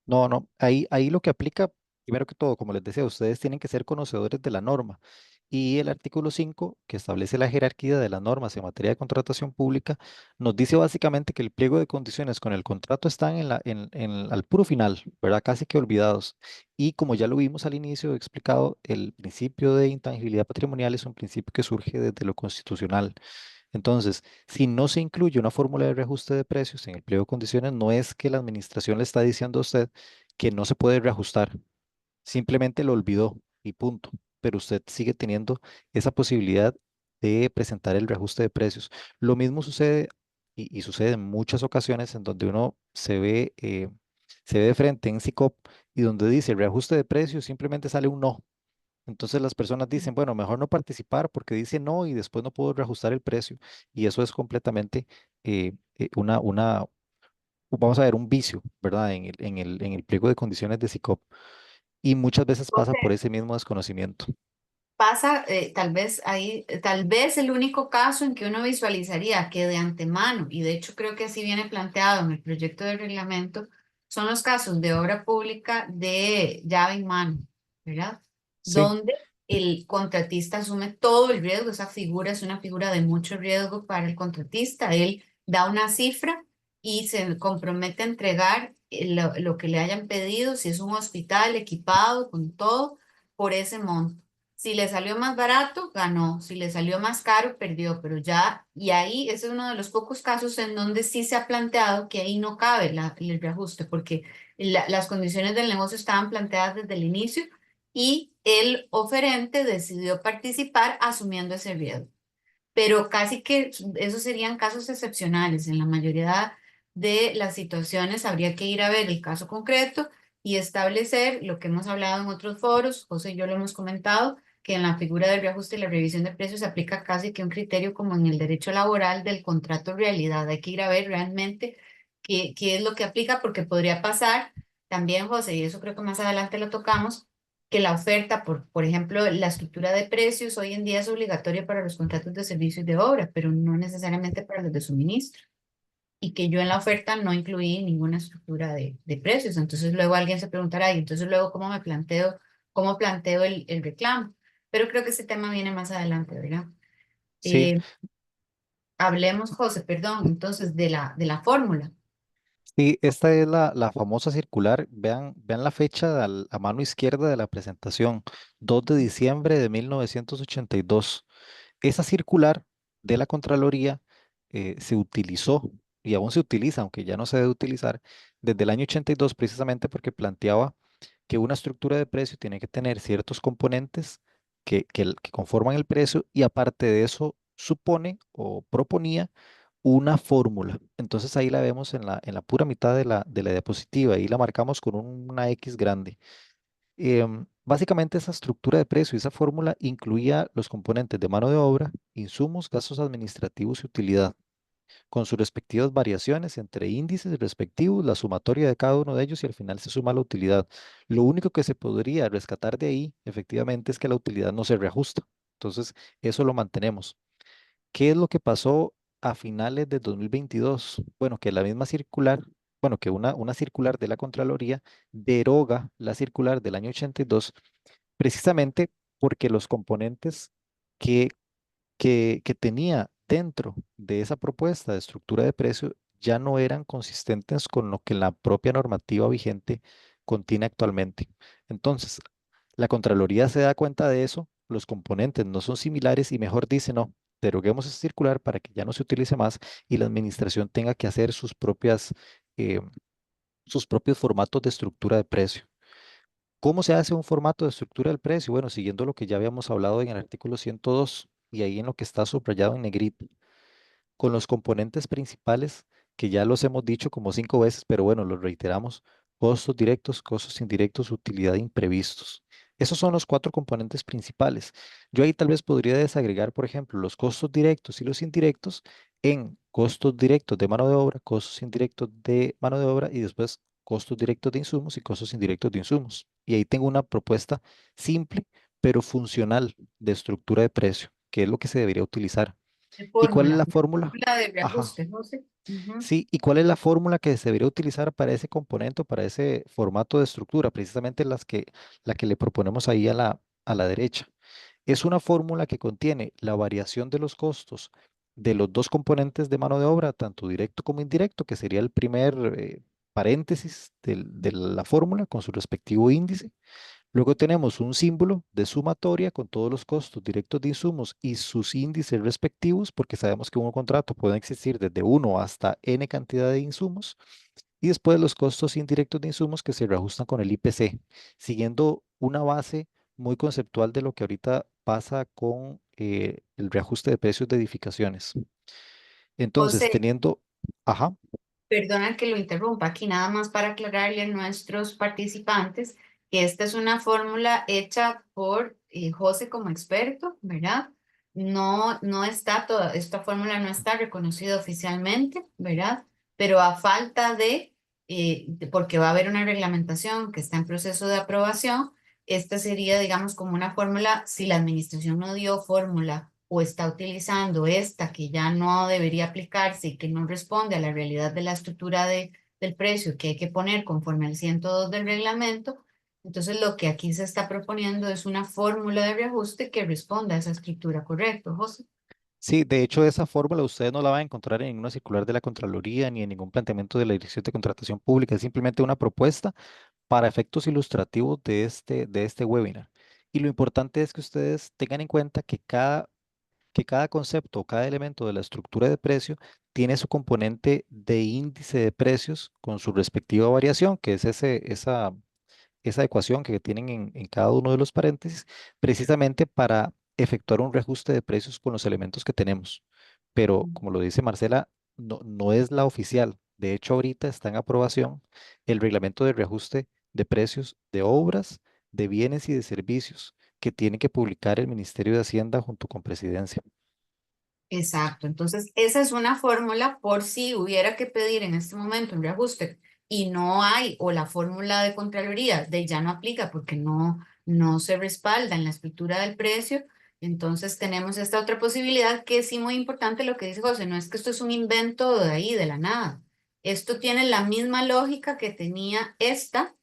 S3: no, no, ahí lo que aplica, primero que todo, como les decía, ustedes tienen que ser conocedores de la norma. Y el artículo 5, que establece la jerarquía de las normas en materia de contratación pública, nos dice básicamente que el pliego de condiciones con el contrato están al puro final, ¿verdad? Casi que olvidados. Y como ya lo vimos al inicio, he explicado, el principio de intangibilidad patrimonial es un principio que surge desde lo constitucional. Entonces, si no se incluye una fórmula de reajuste de precios en el pliego de condiciones, no es que la administración le está diciendo a usted que no se puede reajustar, simplemente lo olvidó y punto. Pero usted sigue teniendo esa posibilidad de presentar el reajuste de precios. Lo mismo sucede y sucede en muchas ocasiones en donde uno se ve de frente en SICOP y donde dice reajuste de precios, simplemente sale un no. Entonces las personas dicen, bueno, mejor no participar porque dice no y después no puedo reajustar el precio. Y eso es completamente vamos a ver, un vicio, ¿verdad? En el pliego de condiciones de SICOP. Y muchas veces pasa por ese mismo desconocimiento.
S2: Pasa, tal vez ahí, tal vez el único caso en que uno visualizaría que de antemano, y de hecho creo que así viene planteado en el proyecto de reglamento, son los casos de obra pública de llave en mano, ¿verdad?
S3: Sí,
S2: Donde el contratista asume todo el riesgo, esa figura es una figura de mucho riesgo para el contratista, él da una cifra y se compromete a entregar lo que le hayan pedido, si es un hospital equipado con todo, por ese monto. Si le salió más barato, ganó. Si le salió más caro, perdió. Pero ya, y ahí ese es uno de los pocos casos en donde sí se ha planteado que ahí no cabe el reajuste, porque las condiciones del negocio estaban planteadas desde el inicio y el oferente decidió participar asumiendo ese riesgo. Pero casi que esos serían casos excepcionales. En la mayoría de las situaciones habría que ir a ver el caso concreto y establecer lo que hemos hablado en otros foros, José y yo lo hemos comentado, que en la figura del reajuste y la revisión de precios se aplica casi que un criterio como en el derecho laboral del contrato realidad. Hay que ir a ver realmente qué es lo que aplica, porque podría pasar también, José, y eso creo que más adelante lo tocamos, que la oferta, por ejemplo, la estructura de precios hoy en día es obligatoria para los contratos de servicios y de obra, pero no necesariamente para los de suministro. Y que yo en la oferta no incluí ninguna estructura de precios. Entonces luego alguien se preguntará, y entonces luego cómo planteo el reclamo. Pero creo que ese tema viene más adelante, ¿verdad?
S3: sí.
S2: Eh, hablemos, José, perdón, entonces de la fórmula.
S3: Sí, esta es la famosa circular. Vean la fecha a mano izquierda de la presentación, 2 de diciembre de 1982. Esa circular de la Contraloría se utilizó y aún se utiliza, aunque ya no se debe utilizar, desde el año 82 precisamente porque planteaba que una estructura de precio tiene que tener ciertos componentes que conforman el precio y aparte de eso supone o proponía una fórmula. Entonces ahí la vemos en la pura mitad de la diapositiva, ahí la marcamos con una X grande. Básicamente esa estructura de precio y esa fórmula incluía los componentes de mano de obra, insumos, gastos administrativos y utilidad, con sus respectivas variaciones entre índices respectivos, la sumatoria de cada uno de ellos y al final se suma la utilidad. Lo único que se podría rescatar de ahí, efectivamente, es que la utilidad no se reajusta. Entonces, eso lo mantenemos. ¿Qué es lo que pasó a finales de 2022? Bueno, que la misma circular, bueno, que una circular de la Contraloría deroga la circular del año 82 precisamente porque los componentes que, que tenía dentro de esa propuesta de estructura de precio ya no eran consistentes con lo que la propia normativa vigente contiene actualmente. Entonces, la Contraloría se da cuenta de eso, los componentes no son similares y mejor dice, no, deroguemos ese circular para que ya no se utilice más y la administración tenga que hacer eh, sus propios formatos de estructura de precio. ¿Cómo se hace un formato de estructura del precio? Bueno, siguiendo lo que ya habíamos hablado en el artículo 102 y ahí en lo que está subrayado en negrito con los componentes principales que ya los hemos dicho como 5 veces, pero bueno, los reiteramos, costos directos, costos indirectos, utilidad e imprevistos. Esos son los 4 componentes principales. Yo ahí tal vez podría desagregar, por ejemplo, los costos directos y los indirectos en costos directos de mano de obra, costos indirectos de mano de obra y después costos directos de insumos y costos indirectos de insumos. Y ahí tengo una propuesta simple, pero funcional de estructura de precio, que es lo que se debería utilizar.
S2: De
S3: ¿Y cuál es
S2: fórmula,
S3: la
S2: la
S3: fórmula?
S2: fórmula de
S3: Ajá.
S2: reajuste, José. Ujú.
S3: Sí, ¿y cuál es la fórmula que se debería utilizar para ese componente o para ese formato de estructura? Precisamente la que le proponemos ahí a la derecha. Es una fórmula que contiene la variación de los costos de los 2 componentes de mano de obra, tanto directo como indirecto, que sería el primer paréntesis de la fórmula con su respectivo índice. Luego tenemos un símbolo de sumatoria con todos los costos directos de insumos y sus índices respectivos, porque sabemos que en un contrato pueden existir desde uno hasta n cantidad de insumos. Y después los costos indirectos de insumos que se reajustan con el IPC, siguiendo una base muy conceptual de lo que ahorita pasa con el reajuste de precios de edificaciones. Entonces,
S2: José,
S3: teniendo, ajá,
S2: perdona que lo interrumpa aquí, nada más para aclararle a nuestros participantes que esta es una fórmula hecha por José como experto, ¿verdad? No está toda, esta fórmula no está reconocida oficialmente, ¿verdad? Pero a falta porque va a haber una reglamentación que está en proceso de aprobación, esta sería, digamos, como una fórmula, si la administración no dio fórmula o está utilizando esta que ya no debería aplicarse y que no responde a la realidad de la estructura del precio que hay que poner conforme al 102 del reglamento, entonces lo que aquí se está proponiendo es una fórmula de reajuste que responda a esa estructura, ¿correcto, José?
S3: Sí, de hecho, esa fórmula usted no la va a encontrar en ninguna circular de la Contraloría ni en ningún planteamiento de la Dirección de Contratación Pública. Es simplemente una propuesta para efectos ilustrativos de este webinar. Y lo importante es que ustedes tengan en cuenta que cada concepto o cada elemento de la estructura de precio tiene su componente de índice de precios con su respectiva variación, que es esa ecuación que tienen en cada uno de los paréntesis, precisamente para efectuar un reajuste de precios con los elementos que tenemos. Pero como lo dice Marcela, no es la oficial. De hecho, ahorita está en aprobación el reglamento de reajuste de precios de obras, de bienes y de servicios que tiene que publicar el Ministerio de Hacienda junto con Presidencia.
S2: Exacto, entonces esa es una fórmula por si hubiera que pedir en este momento un reajuste y no hay, o la fórmula de Contraloría de ya no aplica porque no se respalda en la estructura del precio, entonces tenemos esta otra posibilidad que es sí muy importante lo que dice José, no es que esto es un invento de ahí, de la nada, esto tiene la misma lógica que tenía esta,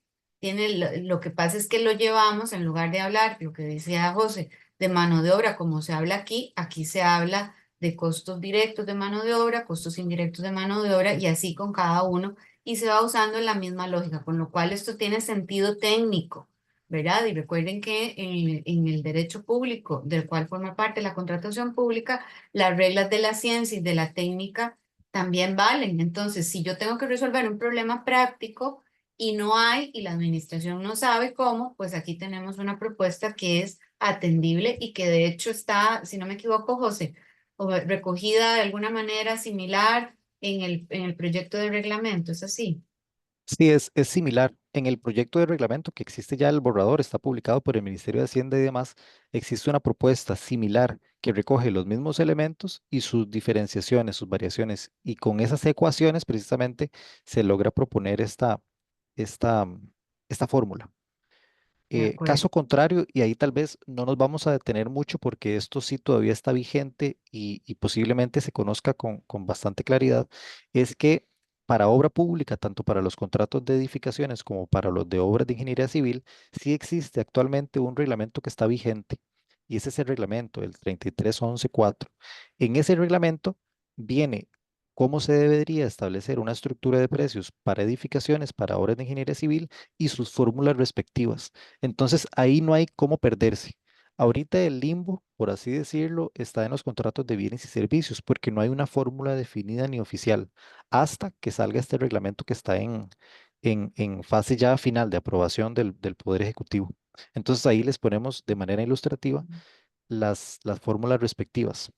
S2: lo que pasa es que lo llevamos en lugar de hablar, lo que decía José, de mano de obra como se habla aquí, aquí se habla de costos directos de mano de obra, costos indirectos de mano de obra y así con cada uno y se va usando la misma lógica, con lo cual esto tiene sentido técnico, ¿verdad? Y recuerden que en el derecho público, del cual forma parte la contratación pública, las reglas de la ciencia y de la técnica también valen. Entonces, si yo tengo que resolver un problema práctico y no hay y la administración no sabe cómo, pues aquí tenemos una propuesta que es atendible y que de hecho está, si no me equivoco, José, o recogida de alguna manera similar en el proyecto de reglamento, ¿es así?
S3: Sí, es similar. En el proyecto de reglamento que existe ya el borrador, está publicado por el Ministerio de Hacienda y demás, existe una propuesta similar que recoge los mismos elementos y sus diferenciaciones, sus variaciones, y con esas ecuaciones precisamente se logra proponer esta, esta fórmula.
S2: De acuerdo.
S3: Caso contrario, y ahí tal vez no nos vamos a detener mucho porque esto sí todavía está vigente y posiblemente se conozca con bastante claridad, es que para obra pública, tanto para los contratos de edificaciones como para los de obras de ingeniería civil, sí existe actualmente un reglamento que está vigente y ese es el reglamento, el 33114. En ese reglamento viene cómo se debería establecer una estructura de precios para edificaciones, para obras de ingeniería civil y sus fórmulas respectivas. Entonces ahí no hay cómo perderse. Ahorita el limbo, por así decirlo, está en los contratos de bienes y servicios, porque no hay una fórmula definida ni oficial, hasta que salga este reglamento que está en fase ya final de aprobación del Poder Ejecutivo. Entonces ahí les ponemos de manera ilustrativa las fórmulas respectivas.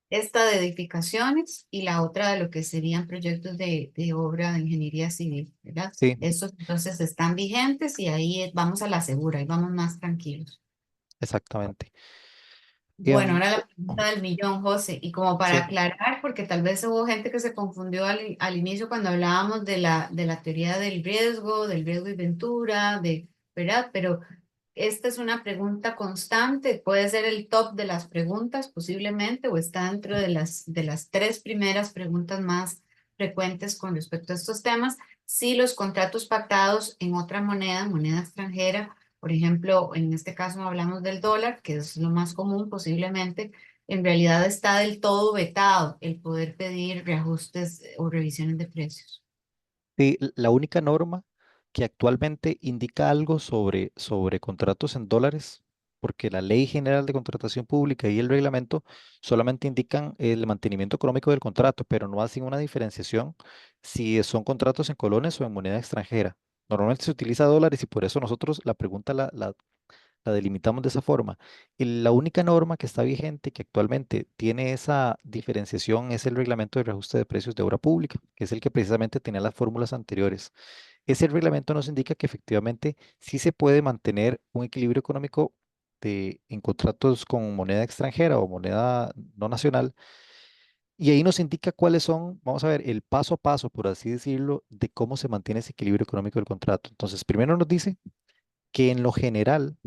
S2: Esta de edificaciones y la otra de lo que serían proyectos de obra de ingeniería civil, ¿verdad?
S3: Sí,
S2: Estos entonces están vigentes y ahí vamos a la segura y vamos más tranquilos.
S3: exactamente.
S2: Bueno,
S3: Em,
S2: ahora la pregunta del millón, José, y como para
S3: sí,
S2: aclarar, porque tal vez hubo gente que se confundió al inicio cuando hablábamos de la teoría del riesgo y ventura, ¿verdad? Pero esta es una pregunta constante, puede ser el top de las preguntas posiblemente, o está dentro de las tres primeras preguntas más frecuentes con respecto a estos temas. Si los contratos pactados en otra moneda, moneda extranjera, por ejemplo, en este caso hablamos del dólar, que es lo más común posiblemente, en realidad está del todo vetado el poder pedir reajustes o revisiones de precios.
S3: sí, la única norma que actualmente indica algo sobre contratos en dólares, porque la Ley General de Contratación Pública y el reglamento solamente indican el mantenimiento económico del contrato, pero no hacen una diferenciación si son contratos en colones o en moneda extranjera. Normalmente se utiliza dólares y por eso nosotros la pregunta la delimitamos de esa forma. Y la única norma que está vigente que actualmente tiene esa diferenciación es el reglamento de reajuste de precios de obra pública, que es el que precisamente tenía las fórmulas anteriores. Ese reglamento nos indica que efectivamente sí se puede mantener un equilibrio económico en contratos con moneda extranjera o moneda no nacional. Y ahí nos indica cuáles son, vamos a ver, el paso a paso, por así decirlo, de cómo se mantiene ese equilibrio económico del contrato. Entonces, primero nos dice que en lo general,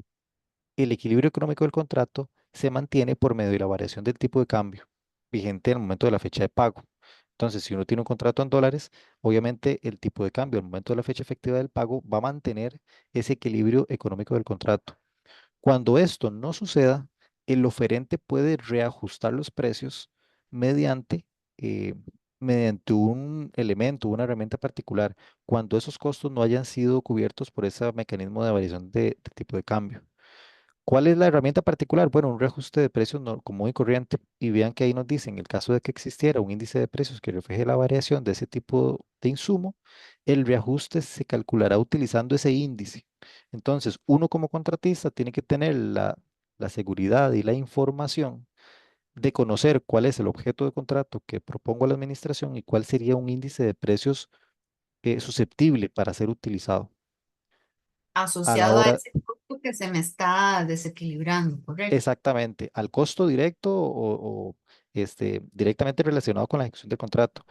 S3: el equilibrio económico del contrato se mantiene por medio de la variación del tipo de cambio vigente en el momento de la fecha de pago. Entonces, si uno tiene un contrato en dólares, obviamente el tipo de cambio al momento de la fecha efectiva del pago va a mantener ese equilibrio económico del contrato. Cuando esto no suceda, el oferente puede reajustar los precios mediante, eh, mediante un elemento, una herramienta particular, cuando esos costos no hayan sido cubiertos por ese mecanismo de variación de tipo de cambio. ¿Cuál es la herramienta particular? Bueno, un reajuste de precios común y corriente. Y vean que ahí nos dicen, en el caso de que existiera un índice de precios que refleje la variación de ese tipo de insumo, el reajuste se calculará utilizando ese índice. Entonces, uno como contratista tiene que tener la seguridad y la información de conocer cuál es el objeto de contrato que propongo a la administración y cuál sería un índice de precios susceptible para ser utilizado a la
S2: Asociado a
S3: hora.
S2: ese costo que se me está desequilibrando, ¿correcto?
S3: Exactamente, al costo directo directamente relacionado con la ejecución del contrato.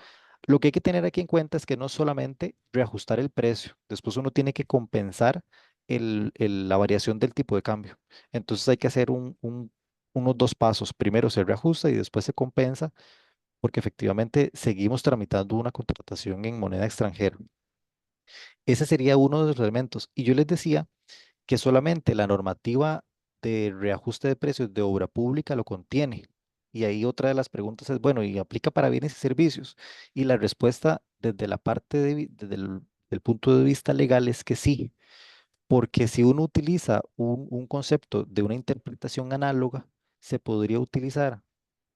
S3: Lo que hay que tener aquí en cuenta es que no solamente reajustar el precio, después uno tiene que compensar la variación del tipo de cambio. Entonces hay que hacer unos dos pasos. Primero se reajusta y después se compensa porque efectivamente seguimos tramitando una contratación en moneda extranjera. Ese sería uno de los elementos. Y yo les decía que solamente la normativa de reajuste de precios de obra pública lo contiene. Y ahí otra de las preguntas es, bueno, ¿y aplica para bienes y servicios? Y la respuesta desde la parte desde del punto de vista legal es que sí, porque si uno utiliza un concepto de una interpretación análoga, se podría utilizar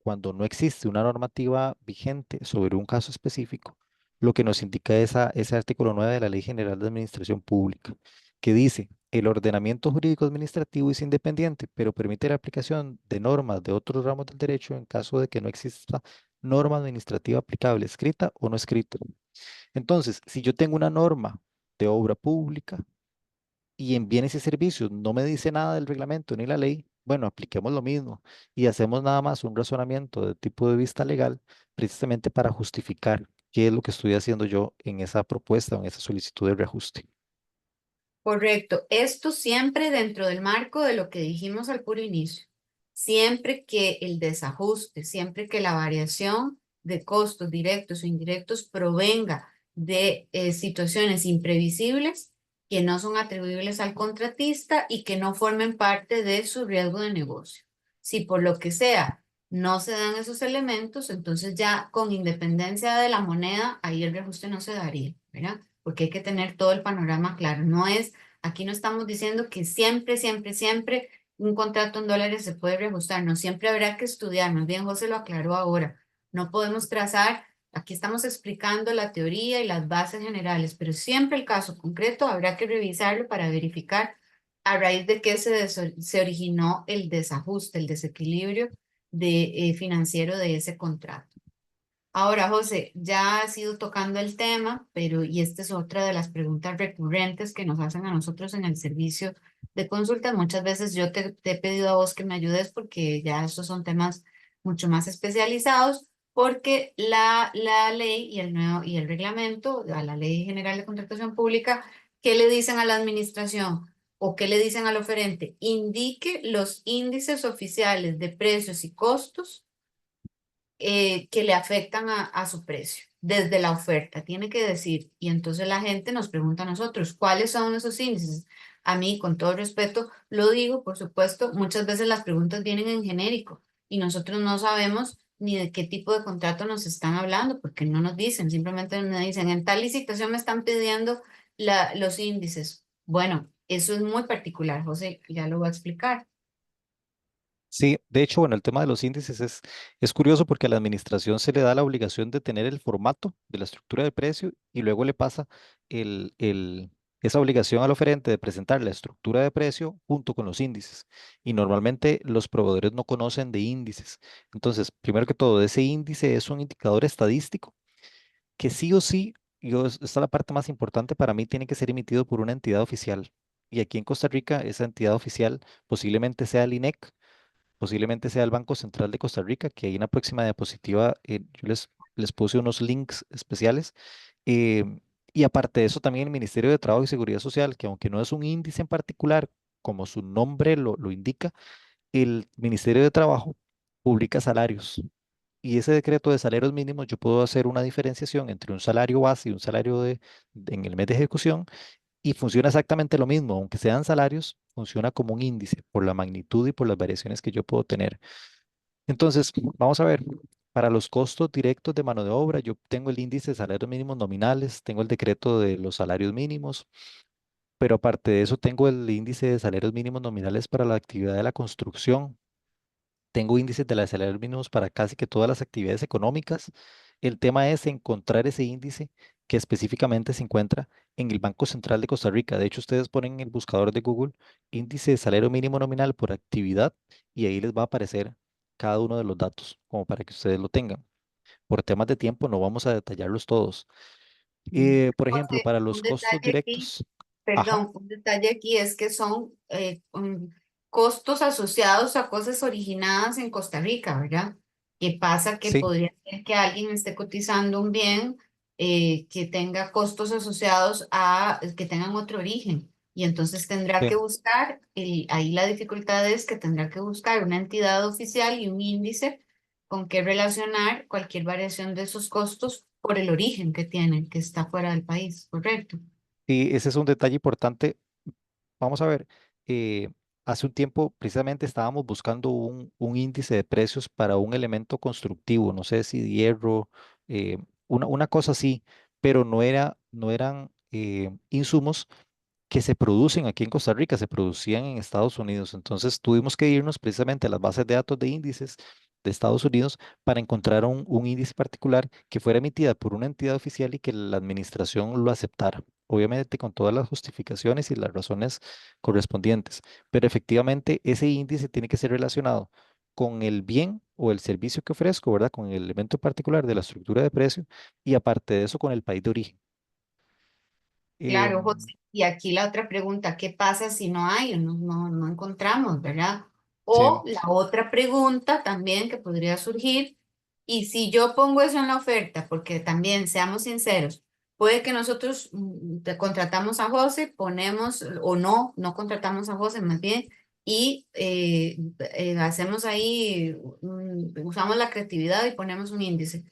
S3: cuando no existe una normativa vigente sobre un caso específico, lo que nos indica ese artículo 9 de la Ley General de Administración Pública, que dice, el ordenamiento jurídico administrativo es independiente, pero permite la aplicación de normas de otros ramos del derecho en caso de que no exista norma administrativa aplicable, escrita o no escrita. Entonces, si yo tengo una norma de obra pública, y en bienes y servicios no me dice nada del reglamento ni la ley, bueno, apliquemos lo mismo y hacemos nada más un razonamiento de tipo de vista legal precisamente para justificar qué es lo que estoy haciendo yo en esa propuesta o en esa solicitud de reajuste.
S2: Correcto. Esto siempre dentro del marco de lo que dijimos al puro inicio. Siempre que el desajuste, siempre que la variación de costos directos o indirectos provenga de situaciones imprevisibles que no son atribuibles al contratista y que no formen parte de su riesgo de negocio. Si por lo que sea no se dan esos elementos, entonces ya con independencia de la moneda, ahí el reajuste no se daría, ¿verdad? Porque hay que tener todo el panorama claro. No es, aquí no estamos diciendo que siempre, siempre, siempre un contrato en dólares se puede reajustar. No, siempre habrá que estudiar. Más bien, José lo aclaró ahora. No podemos trazar, aquí estamos explicando la teoría y las bases generales, pero siempre el caso concreto habrá que revisarlo para verificar a raíz de qué se originó el desajuste, el desequilibrio financiero de ese contrato. Ahora, José, ya has ido tocando el tema, pero y esta es otra de las preguntas recurrentes que nos hacen a nosotros en el servicio de consultas. Muchas veces yo te he pedido a vos que me ayudes porque ya estos son temas mucho más especializados, porque la ley y el nuevo y el reglamento, a la Ley General de Contratación Pública, ¿qué le dicen a la administración o qué le dicen al oferente? Indique los índices oficiales de precios y costos que le afectan a su precio desde la oferta, tiene que decir. Y entonces la gente nos pregunta a nosotros, ¿cuáles son esos índices? A mí, con todo respeto, lo digo, por supuesto, muchas veces las preguntas vienen en genérico y nosotros no sabemos ni de qué tipo de contrato nos están hablando, porque no nos dicen, simplemente nos dicen, en tal licitación me están pidiendo los índices. Bueno, eso es muy particular, José, ya lo voy a explicar.
S3: Sí, de hecho, bueno, el tema de los índices es curioso porque a la administración se le da la obligación de tener el formato de la estructura de precio y luego le pasa esa obligación al oferente de presentar la estructura de precio junto con los índices. Y normalmente los proveedores no conocen de índices. Entonces, primero que todo, ese índice es un indicador estadístico que sí o sí, esta es la parte más importante para mí, tiene que ser emitido por una entidad oficial. Y aquí en Costa Rica, esa entidad oficial posiblemente sea el INEC, posiblemente sea el Banco Central de Costa Rica, que ahí en la próxima diapositiva yo les puse unos links especiales. Eh, y aparte de eso, también el Ministerio de Trabajo y Seguridad Social, que aunque no es un índice en particular, como su nombre lo indica, el Ministerio de Trabajo publica salarios. Y ese decreto de salarios mínimos, yo puedo hacer una diferenciación entre un salario base y un salario en el mes de ejecución, y funciona exactamente lo mismo, aunque sean salarios, funciona como un índice por la magnitud y por las variaciones que yo puedo tener. Entonces, vamos a ver, para los costos directos de mano de obra, yo tengo el índice de salarios mínimos nominales, tengo el decreto de los salarios mínimos, pero aparte de eso, tengo el índice de salarios mínimos nominales para la actividad de la construcción. Tengo índices de los salarios mínimos para casi que todas las actividades económicas. El tema es encontrar ese índice que específicamente se encuentra en el Banco Central de Costa Rica. De hecho, ustedes ponen en el buscador de Google índice de salario mínimo nominal por actividad y ahí les va a aparecer cada uno de los datos, como para que ustedes lo tengan. Por temas de tiempo no vamos a detallarlos todos. Por ejemplo,
S2: José,
S3: para
S2: un
S3: los costos
S2: detalle aquí,
S3: directos, ajá,
S2: perdón, un detalle aquí es que son costos asociados a cosas originadas en Costa Rica, ¿verdad? ¿Qué pasa? Que
S3: sí,
S2: podría ser que alguien esté cotizando un bien que tenga costos asociados a que tengan otro origen. Y entonces tendrá que
S3: sí.
S2: buscar, ahí la dificultad es que tendrá que buscar una entidad oficial y un índice con que relacionar cualquier variación de esos costos por el origen que tienen, que está fuera del país, ¿correcto?
S3: Y ese es un detalle importante. Vamos a ver, hace un tiempo precisamente estábamos buscando un índice de precios para un elemento constructivo, no sé si hierro, eh, una cosa así, pero no eran insumos que se producen aquí en Costa Rica, se producían en Estados Unidos. Entonces tuvimos que irnos precisamente a las bases de datos de índices de Estados Unidos para encontrar un índice particular que fuera emitida por una entidad oficial y que la administración lo aceptara. Obviamente con todas las justificaciones y las razones correspondientes, pero efectivamente ese índice tiene que ser relacionado con el bien o el servicio que ofrezco, ¿verdad? Con el elemento particular de la estructura de precio y aparte de eso con el país de origen.
S2: Claro,
S3: Em,
S2: José. Y aquí la otra pregunta, ¿qué pasa si no hay o no encontramos, ¿verdad?
S3: sí,
S2: O la otra pregunta también que podría surgir, y si yo pongo eso en la oferta, porque también, seamos sinceros, puede que nosotros te contratamos a José, ponemos, o no contratamos a José más bien, y hacemos ahí, usamos la creatividad y ponemos un índice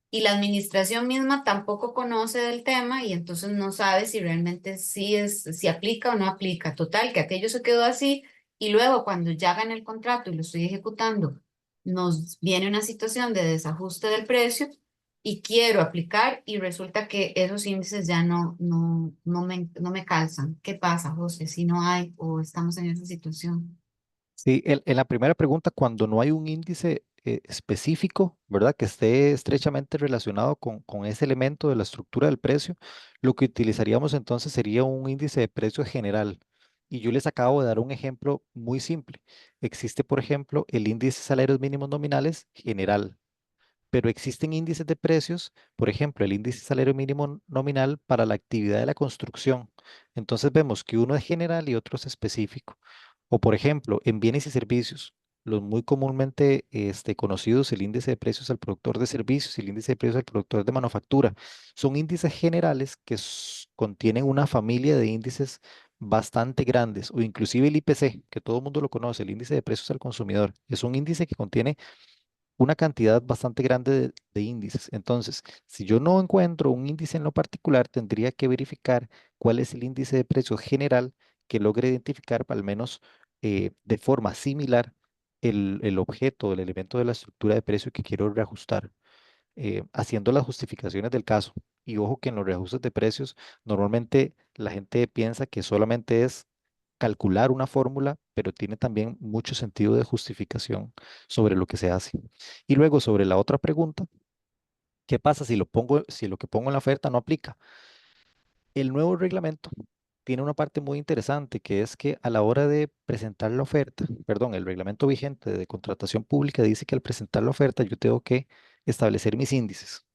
S2: y la administración misma tampoco conoce del tema y entonces no sabe si realmente si aplica o no aplica. Total, que aquello se quedó así y luego cuando ya gane el contrato y lo estoy ejecutando, nos viene una situación de desajuste del precio y quiero aplicar y resulta que esos índices ya no me calzan. ¿Qué pasa, José, si no hay o estamos en esa situación?
S3: sí, en la primera pregunta, cuando no hay un índice específico, ¿verdad? Que esté estrechamente relacionado con ese elemento de la estructura del precio, lo que utilizaríamos entonces sería un índice de precio general. Y yo les acabo de dar un ejemplo muy simple. Existe, por ejemplo, el índice de salarios mínimos nominales general, pero existen índices de precios, por ejemplo, el índice de salario mínimo nominal para la actividad de la construcción. Entonces vemos que uno es general y otro es específico. O por ejemplo, en bienes y servicios, los muy comúnmente conocidos, el índice de precios al productor de servicios y el índice de precios al productor de manufactura, son índices generales que contienen una familia de índices bastante grandes, o inclusive el IPC, que todo el mundo lo conoce, el índice de precios al consumidor, es un índice que contiene una cantidad bastante grande de índices. Entonces, si yo no encuentro un índice en lo particular, tendría que verificar cuál es el índice de precio general que logre identificar, al menos de forma similar, el objeto, el elemento de la estructura de precio que quiero reajustar, haciendo las justificaciones del caso. Y ojo que en los reajustes de precios, normalmente la gente piensa que solamente es calcular una fórmula, pero tiene también mucho sentido de justificación sobre lo que se hace. Y luego sobre la otra pregunta, ¿qué pasa si lo que pongo en la oferta no aplica? El nuevo reglamento tiene una parte muy interesante que es que a la hora de presentar la oferta, perdón, el reglamento vigente de contratación pública dice que al presentar la oferta yo tengo que establecer mis índices.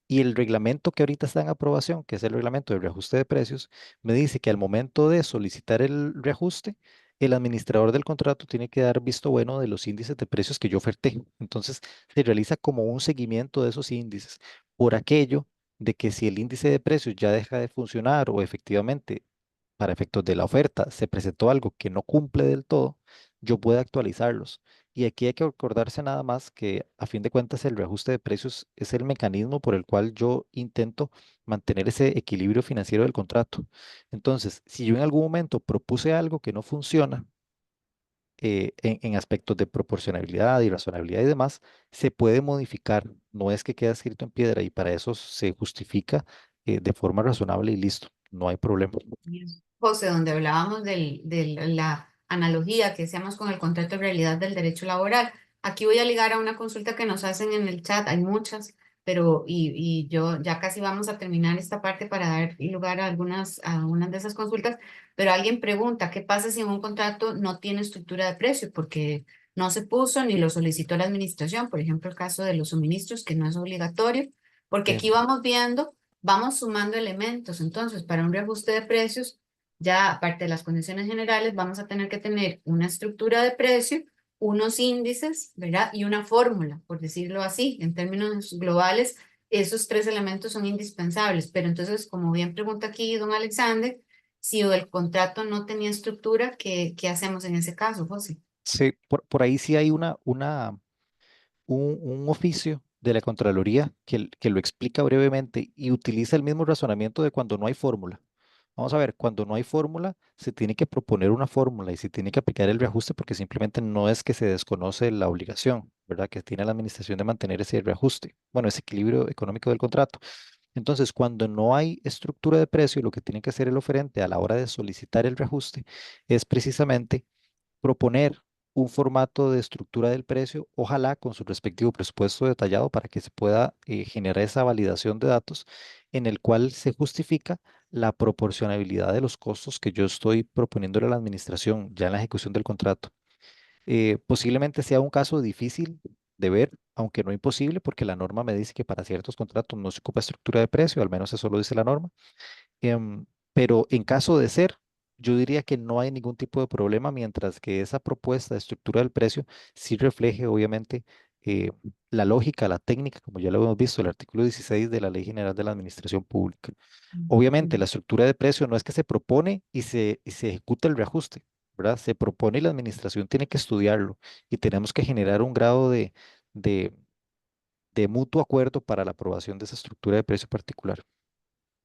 S3: Y el reglamento que ahorita está en aprobación, que es el reglamento de reajuste de precios, me dice que al momento de solicitar el reajuste, el administrador del contrato tiene que dar visto bueno de los índices de precios que yo oferté. Entonces, se realiza como un seguimiento de esos índices por aquello de que si el índice de precios ya deja de funcionar o efectivamente para efectos de la oferta se presentó algo que no cumple del todo, yo puedo actualizarlos. Y aquí hay que acordarse nada más que a fin de cuentas el reajuste de precios es el mecanismo por el cual yo intento mantener ese equilibrio financiero del contrato. Entonces, si yo en algún momento propuse algo que no funciona, en aspectos de proporcionalidad y razonabilidad y demás, se puede modificar. No es que quede escrito en piedra y para eso se justifica de forma razonable y listo. No hay problema.
S2: José, donde hablábamos de la analogía que hacíamos con el contrato de realidad del derecho laboral. Aquí voy a ligar a una consulta que nos hacen en el chat, hay muchas, pero y yo ya casi vamos a terminar esta parte para dar lugar a algunas de esas consultas, pero alguien pregunta, ¿qué pasa si en un contrato no tiene estructura de precio? Porque no se puso ni lo solicitó la administración, por ejemplo, el caso de los suministros, que no es obligatorio, porque
S3: Sí.
S2: aquí vamos viendo, vamos sumando elementos. Entonces, para un reajuste de precios, ya aparte de las condiciones generales, vamos a tener que tener una estructura de precio, unos índices, ¿verdad? Y una fórmula, por decirlo así. En términos globales, esos tres elementos son indispensables. Pero entonces, como bien pregunta aquí don Alexander, si el contrato no tenía estructura, ¿qué hacemos en ese caso, José?
S3: Sí, por ahí sí hay un oficio de la Contraloría que lo explica brevemente y utiliza el mismo razonamiento de cuando no hay fórmula. Vamos a ver, cuando no hay fórmula, se tiene que proponer una fórmula y se tiene que aplicar el reajuste porque simplemente no es que se desconoce la obligación, ¿verdad? Que tiene la administración de mantener ese reajuste, bueno, ese equilibrio económico del contrato. Entonces, cuando no hay estructura de precio, lo que tiene que hacer el oferente a la hora de solicitar el reajuste es precisamente proponer un formato de estructura del precio, ojalá con su respectivo presupuesto detallado para que se pueda generar esa validación de datos en el cual se justifica la proporcionabilidad de los costos que yo estoy proponiéndole a la administración ya en la ejecución del contrato. Posiblemente sea un caso difícil de ver, aunque no imposible, porque la norma me dice que para ciertos contratos no se ocupa estructura de precio, al menos eso lo dice la norma. Em, pero en caso de ser, yo diría que no hay ningún tipo de problema mientras que esa propuesta de estructura del precio sí refleje, obviamente, eh, la lógica, la técnica, como ya lo hemos visto, el artículo 16 de la Ley General de la Administración Pública. Obviamente, la estructura de precio no es que se propone y se ejecuta el reajuste, ¿verdad? Se propone y la administración tiene que estudiarlo y tenemos que generar un grado de, de mutuo acuerdo para la aprobación de esa estructura de precio particular.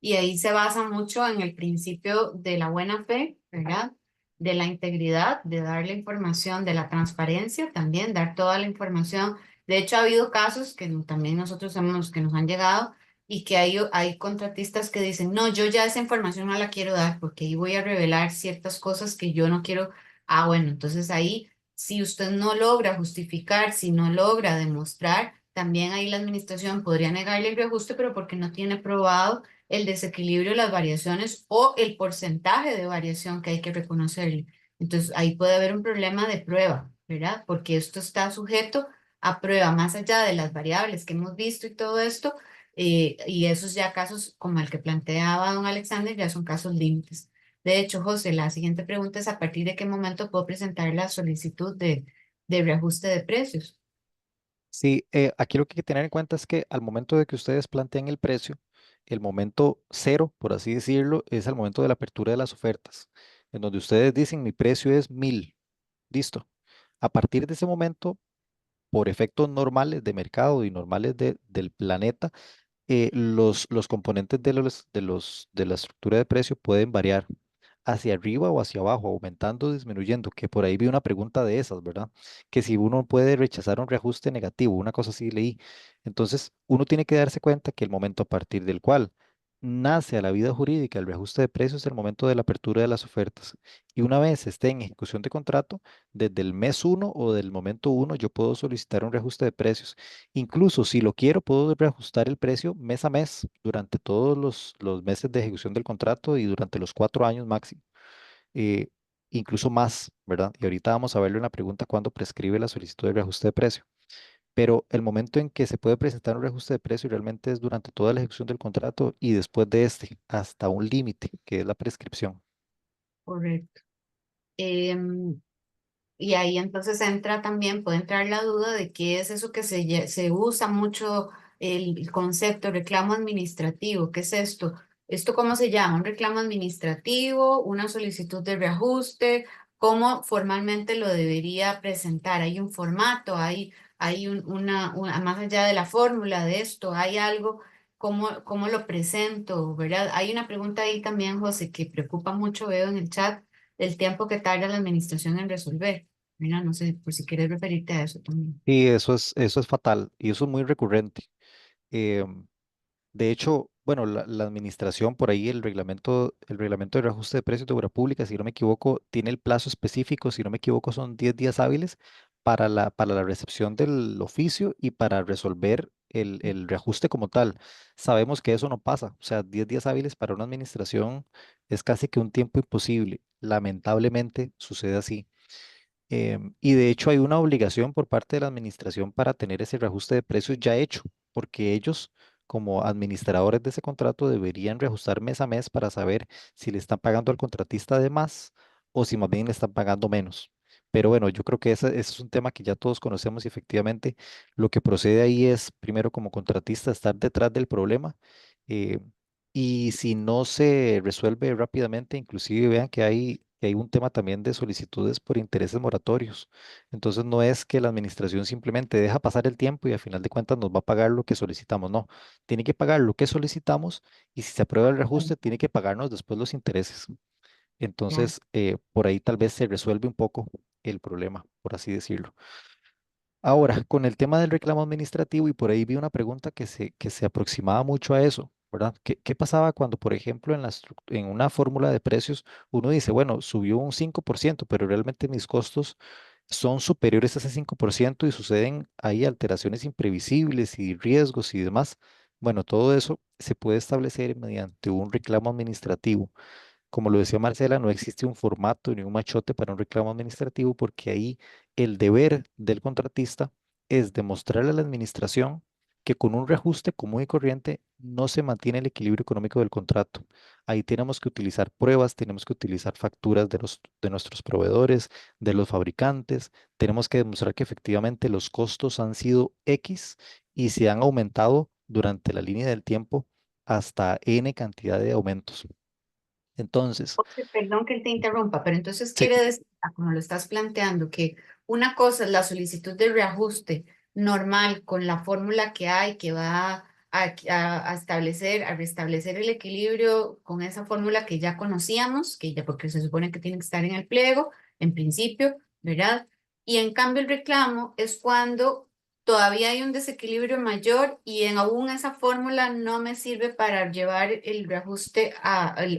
S2: Y ahí se basa mucho en el principio de la buena fe, ¿verdad? De la integridad, de dar la información, de la transparencia también, dar toda la información. De hecho, ha habido casos que también nosotros hemos, que nos han llegado y que hay contratistas que dicen, no, yo ya esa información no la quiero dar porque ahí voy a revelar ciertas cosas que yo no quiero. Ah, bueno, entonces ahí, si usted no logra justificar, si no logra demostrar, también ahí la administración podría negarle el reajuste, pero porque no tiene probado el desequilibrio, las variaciones o el porcentaje de variación que hay que reconocerle. Entonces, ahí puede haber un problema de prueba, ¿verdad? Porque esto está sujeto a prueba, más allá de las variables que hemos visto y todo esto, y esos ya casos como el que planteaba don Alexander, ya son casos límites. De hecho, José, la siguiente pregunta es: ¿a partir de qué momento puedo presentar la solicitud de reajuste de precios?
S3: Sí, aquí lo que hay que tener en cuenta es que al momento de que ustedes plantean el precio, el momento cero, por así decirlo, es el momento de la apertura de las ofertas, en donde ustedes dicen mi precio es 1000, listo. A partir de ese momento, por efectos normales de mercado y normales del planeta, los componentes de la estructura de precio pueden variar hacia arriba o hacia abajo, aumentando o disminuyendo, que por ahí vi una pregunta de esas, ¿verdad? Que si uno puede rechazar un reajuste negativo, una cosa así leí. Entonces, uno tiene que darse cuenta que el momento a partir del cual nace a la vida jurídica el reajuste de precios es el momento de la apertura de las ofertas. Y una vez esté en ejecución de contrato, desde el mes uno o del momento uno, yo puedo solicitar un reajuste de precios. Incluso si lo quiero, puedo reajustar el precio mes a mes durante todos los meses de ejecución del contrato y durante los 4 años máximo, eh, incluso más, ¿verdad? Y ahorita vamos a verlo en la pregunta cuándo prescribe la solicitud de reajuste de precio. pero el momento en que se puede presentar un reajuste de precio realmente es durante toda la ejecución del contrato y después de este, hasta un límite, que es la prescripción.
S2: Correcto. Em, y ahí entonces entra también, puede entrar la duda de qué es eso que se usa mucho el concepto reclamo administrativo. ¿Qué es esto? ¿Esto cómo se llama? ¿Un reclamo administrativo? ¿Una solicitud de reajuste? ¿Cómo formalmente lo debería presentar? ¿Hay un formato? ¿Hay más allá de la fórmula de esto, hay algo? ¿Cómo lo presento? ¿Verdad? Hay una pregunta ahí también, José, que preocupa mucho, veo en el chat, el tiempo que tarda la administración en resolver. Mira, no sé, por si quieres referirte a eso también.
S3: Y eso es fatal y eso es muy recurrente. Em, De hecho, bueno, la administración por ahí, el reglamento de reajuste de precios de obra pública, si no me equivoco, tiene el plazo específico, si no me equivoco, son 10 días hábiles para la recepción del oficio y para resolver el reajuste como tal. Sabemos que eso no pasa, o sea, 10 días hábiles para una administración es casi que un tiempo imposible. Lamentablemente sucede así. Y de hecho hay una obligación por parte de la administración para tener ese reajuste de precios ya hecho, porque ellos como administradores de ese contrato deberían reajustar mes a mes para saber si le están pagando al contratista de más o si más bien le están pagando menos. Pero bueno, yo creo que ese es un tema que ya todos conocemos y efectivamente lo que procede ahí es primero como contratista estar detrás del problema. eh, y si no se resuelve rápidamente, inclusive vean que hay un tema también de solicitudes por intereses moratorios. Entonces no es que la administración simplemente deja pasar el tiempo y al final de cuentas nos va a pagar lo que solicitamos. No, tiene que pagar lo que solicitamos y si se aprueba el reajuste, tiene que pagarnos después los intereses.
S2: Ya.
S3: Entonces, por ahí tal vez se resuelve un poco el problema, por así decirlo. Ahora, con el tema del reclamo administrativo, y por ahí vi una pregunta que se aproximaba mucho a eso, ¿verdad? ¿Qué pasaba cuando, por ejemplo, en una fórmula de precios, uno dice, bueno, subió un 5%, pero realmente mis costos son superiores a ese 5% y suceden ahí alteraciones imprevisibles y riesgos y demás? Bueno, todo eso se puede establecer mediante un reclamo administrativo. Como lo decía Marcela, no existe un formato ni un machote para un reclamo administrativo porque ahí el deber del contratista es demostrarle a la administración que con un reajuste común y corriente no se mantiene el equilibrio económico del contrato. Ahí tenemos que utilizar pruebas, tenemos que utilizar facturas de nuestros proveedores, de los fabricantes, tenemos que demostrar que efectivamente los costos han sido X y se han aumentado durante la línea del tiempo hasta N cantidad de aumentos. Entonces,
S2: Perdón que te interrumpa, pero entonces
S3: sí,
S2: quiere decir, como lo estás planteando, que una cosa es la solicitud de reajuste normal con la fórmula que hay, que va a establecer, a restablecer el equilibrio con esa fórmula que ya conocíamos, que ya porque se supone que tiene que estar en el pliego, en principio, ¿verdad? Y en cambio el reclamo es cuando todavía hay un desequilibrio mayor y en aún esa fórmula no me sirve para llevar el reajuste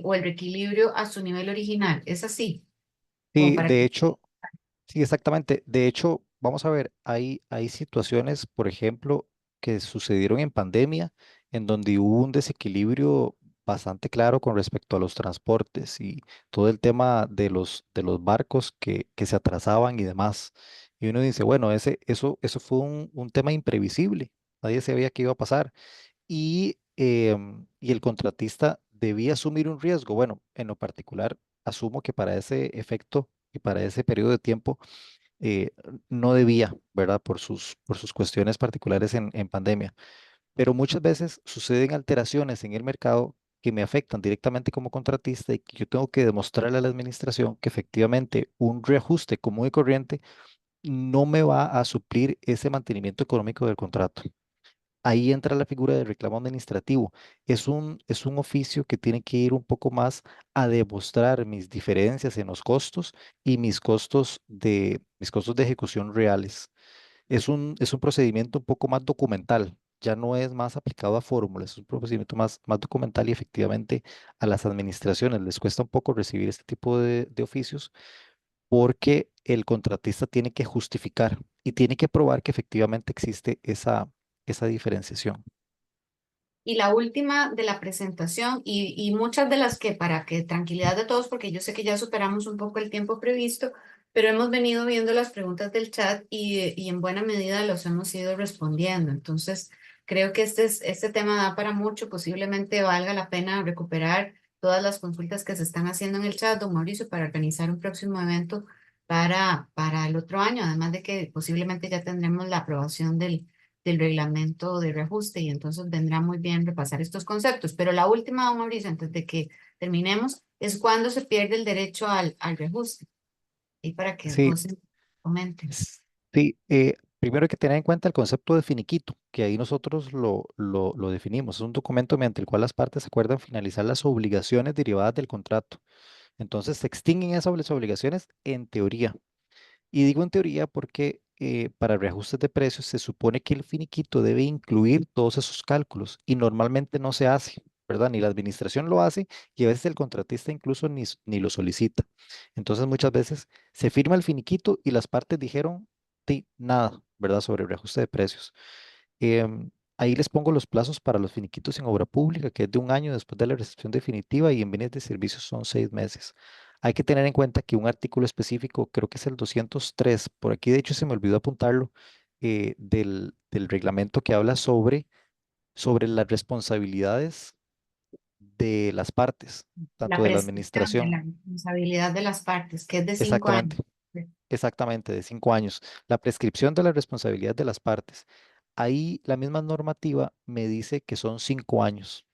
S2: o el reequilibrio a su nivel original. Es así, como
S3: sí,
S2: para
S3: de
S2: que...
S3: hecho, sí, exactamente. De hecho, vamos a ver, hay situaciones, por ejemplo, que sucedieron en pandemia, en donde hubo un desequilibrio bastante claro con respecto a los transportes y todo el tema de los barcos que se atrasaban y demás. Y uno dice, bueno, eso fue un tema imprevisible. Nadie sabía qué iba a pasar. Y el contratista debía asumir un riesgo. Bueno, en lo particular, asumo que para ese efecto y para ese periodo de tiempo eh, no debía, ¿verdad? Por sus cuestiones particulares en pandemia. Pero muchas veces suceden alteraciones en el mercado que me afectan directamente como contratista y que yo tengo que demostrarle a la administración que efectivamente un reajuste común y corriente no me va a suplir ese mantenimiento económico del contrato. Ahí entra la figura del reclamo administrativo. Es un oficio que tiene que ir un poco más a demostrar mis diferencias en los costos y mis costos de ejecución reales. Es un procedimiento un poco más documental. Ya no es más aplicado a fórmulas, es un procedimiento más documental y efectivamente a las administraciones les cuesta un poco recibir este tipo de oficios porque el contratista tiene que justificar y tiene que probar que efectivamente existe esa diferenciación.
S2: Y la última de la presentación, y muchas de las que, para que tranquilidad de todos, porque yo sé que ya superamos un poco el tiempo previsto, pero hemos venido viendo las preguntas del chat y en buena medida los hemos ido respondiendo. Entonces, creo que este tema da para mucho, posiblemente valga la pena recuperar todas las consultas que se están haciendo en el chat, don Mauricio, para organizar un próximo evento para el otro año, además de que posiblemente ya tendremos la aprobación del reglamento de reajuste y entonces vendrá muy bien repasar estos conceptos. Pero la última, don Mauricio, antes de que terminemos, es cuando se pierde el derecho al reajuste. Y para que
S3: Sí,
S2: José comente.
S3: sí. Primero hay que tener en cuenta el concepto de finiquito, que ahí nosotros lo definimos. Es un documento mediante el cual las partes acuerdan finalizar las obligaciones derivadas del contrato. Entonces se extinguen esas obligaciones en teoría. Y digo en teoría porque para reajustes de precios se supone que el finiquito debe incluir todos esos cálculos y normalmente no se hace, ¿verdad? Ni la administración lo hace y a veces el contratista incluso ni lo solicita. Entonces muchas veces se firma el finiquito y las partes dijeron nada, ¿verdad? Sobre el reajuste de precios. Ahí les pongo los plazos para los finiquitos en obra pública, que es de un año después de la recepción definitiva y en bienes de servicios son 6 meses. Hay que tener en cuenta que un artículo específico, creo que es el 203, por aquí de hecho se me olvidó apuntarlo, del reglamento que habla sobre las responsabilidades de las partes,
S2: La
S3: tanto de la
S2: prescripción de la
S3: administración,
S2: responsabilidad de las partes, que es de 5 años.
S3: exactamente, exactamente, de 5 años, la prescripción de la responsabilidad de las partes. Ahí la misma normativa me dice que son 5 años.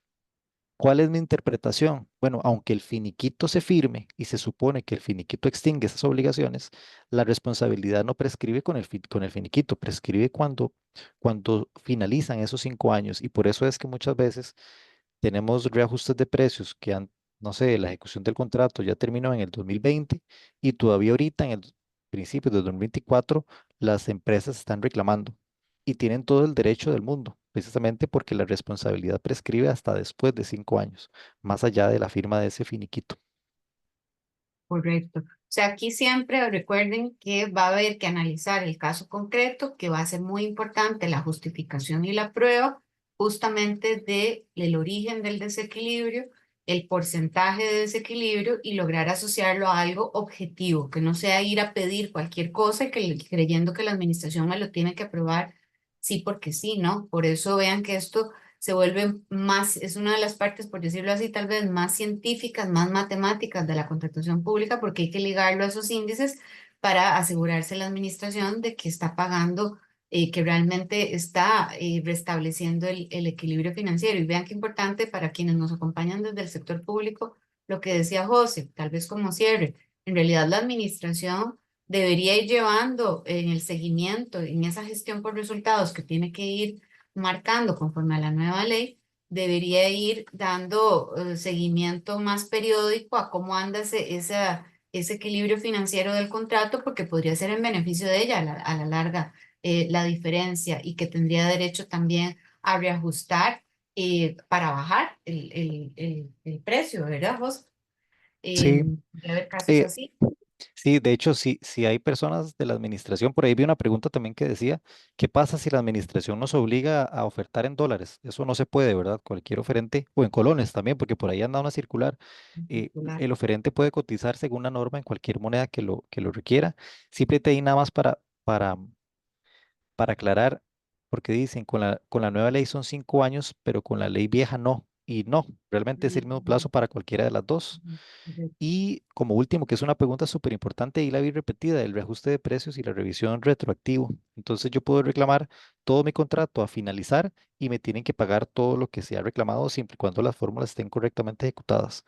S3: ¿Cuál es mi interpretación? Bueno, aunque el finiquito se firme y se supone que el finiquito extingue esas obligaciones, la responsabilidad no prescribe con el finiquito, prescribe cuando finalizan esos 5 años. Y por eso es que muchas veces tenemos reajustes de precios que han, no sé, la ejecución del contrato ya terminó en el 2020 y todavía ahorita en el principio de 2024 las empresas están reclamando y tienen todo el derecho del mundo, precisamente porque la responsabilidad prescribe hasta después de 5 años, más allá de la firma de ese finiquito.
S2: Correcto. O sea, aquí siempre recuerden que va a haber que analizar el caso concreto, que va a ser muy importante la justificación y la prueba justamente del origen del desequilibrio, el porcentaje de desequilibrio y lograr asociarlo a algo objetivo, que no sea ir a pedir cualquier cosa y que creyendo que la administración me lo tiene que aprobar sí porque sí, ¿no? Por eso vean que esto se vuelve más, es una de las partes, por decirlo así, tal vez más científicas, más matemáticas de la contratación pública, porque hay que ligarlo a esos índices para asegurarse la administración de que está pagando, que realmente está restableciendo el equilibrio financiero. Y vean qué importante para quienes nos acompañan desde el sector público, lo que decía José, tal vez como cierre. En realidad la administración debería ir llevando en el seguimiento, en esa gestión por resultados que tiene que ir marcando conforme a la nueva ley, debería ir dando seguimiento más periódico a cómo anda ese equilibrio financiero del contrato, porque podría ser en beneficio de ella a la larga la diferencia y que tendría derecho también a reajustar para bajar el precio, ¿verdad, José?
S3: Sí,
S2: Puede haber casos
S3: eh,
S2: así.
S3: sí, de hecho, sí, si hay personas de la administración, por ahí vi una pregunta también que decía, ¿qué pasa si la administración nos obliga a ofertar en dólares? Eso no se puede, ¿verdad? Cualquier oferente, o en colones también, porque por ahí anda una circular,
S2: Particular.
S3: el oferente puede cotizar según la norma en cualquier moneda que lo requiera. Siempre te di nada más para aclarar, porque dicen, con la nueva ley son 5 años, pero con la ley vieja no. Y no, realmente es el mismo plazo para cualquiera de las dos.
S2: Ujú.
S3: Y como último, que es una pregunta súper importante y la vi repetida, el reajuste de precios y la revisión retroactivo. Entonces yo puedo reclamar todo mi contrato a finalizar y me tienen que pagar todo lo que se ha reclamado siempre y cuando las fórmulas estén correctamente ejecutadas.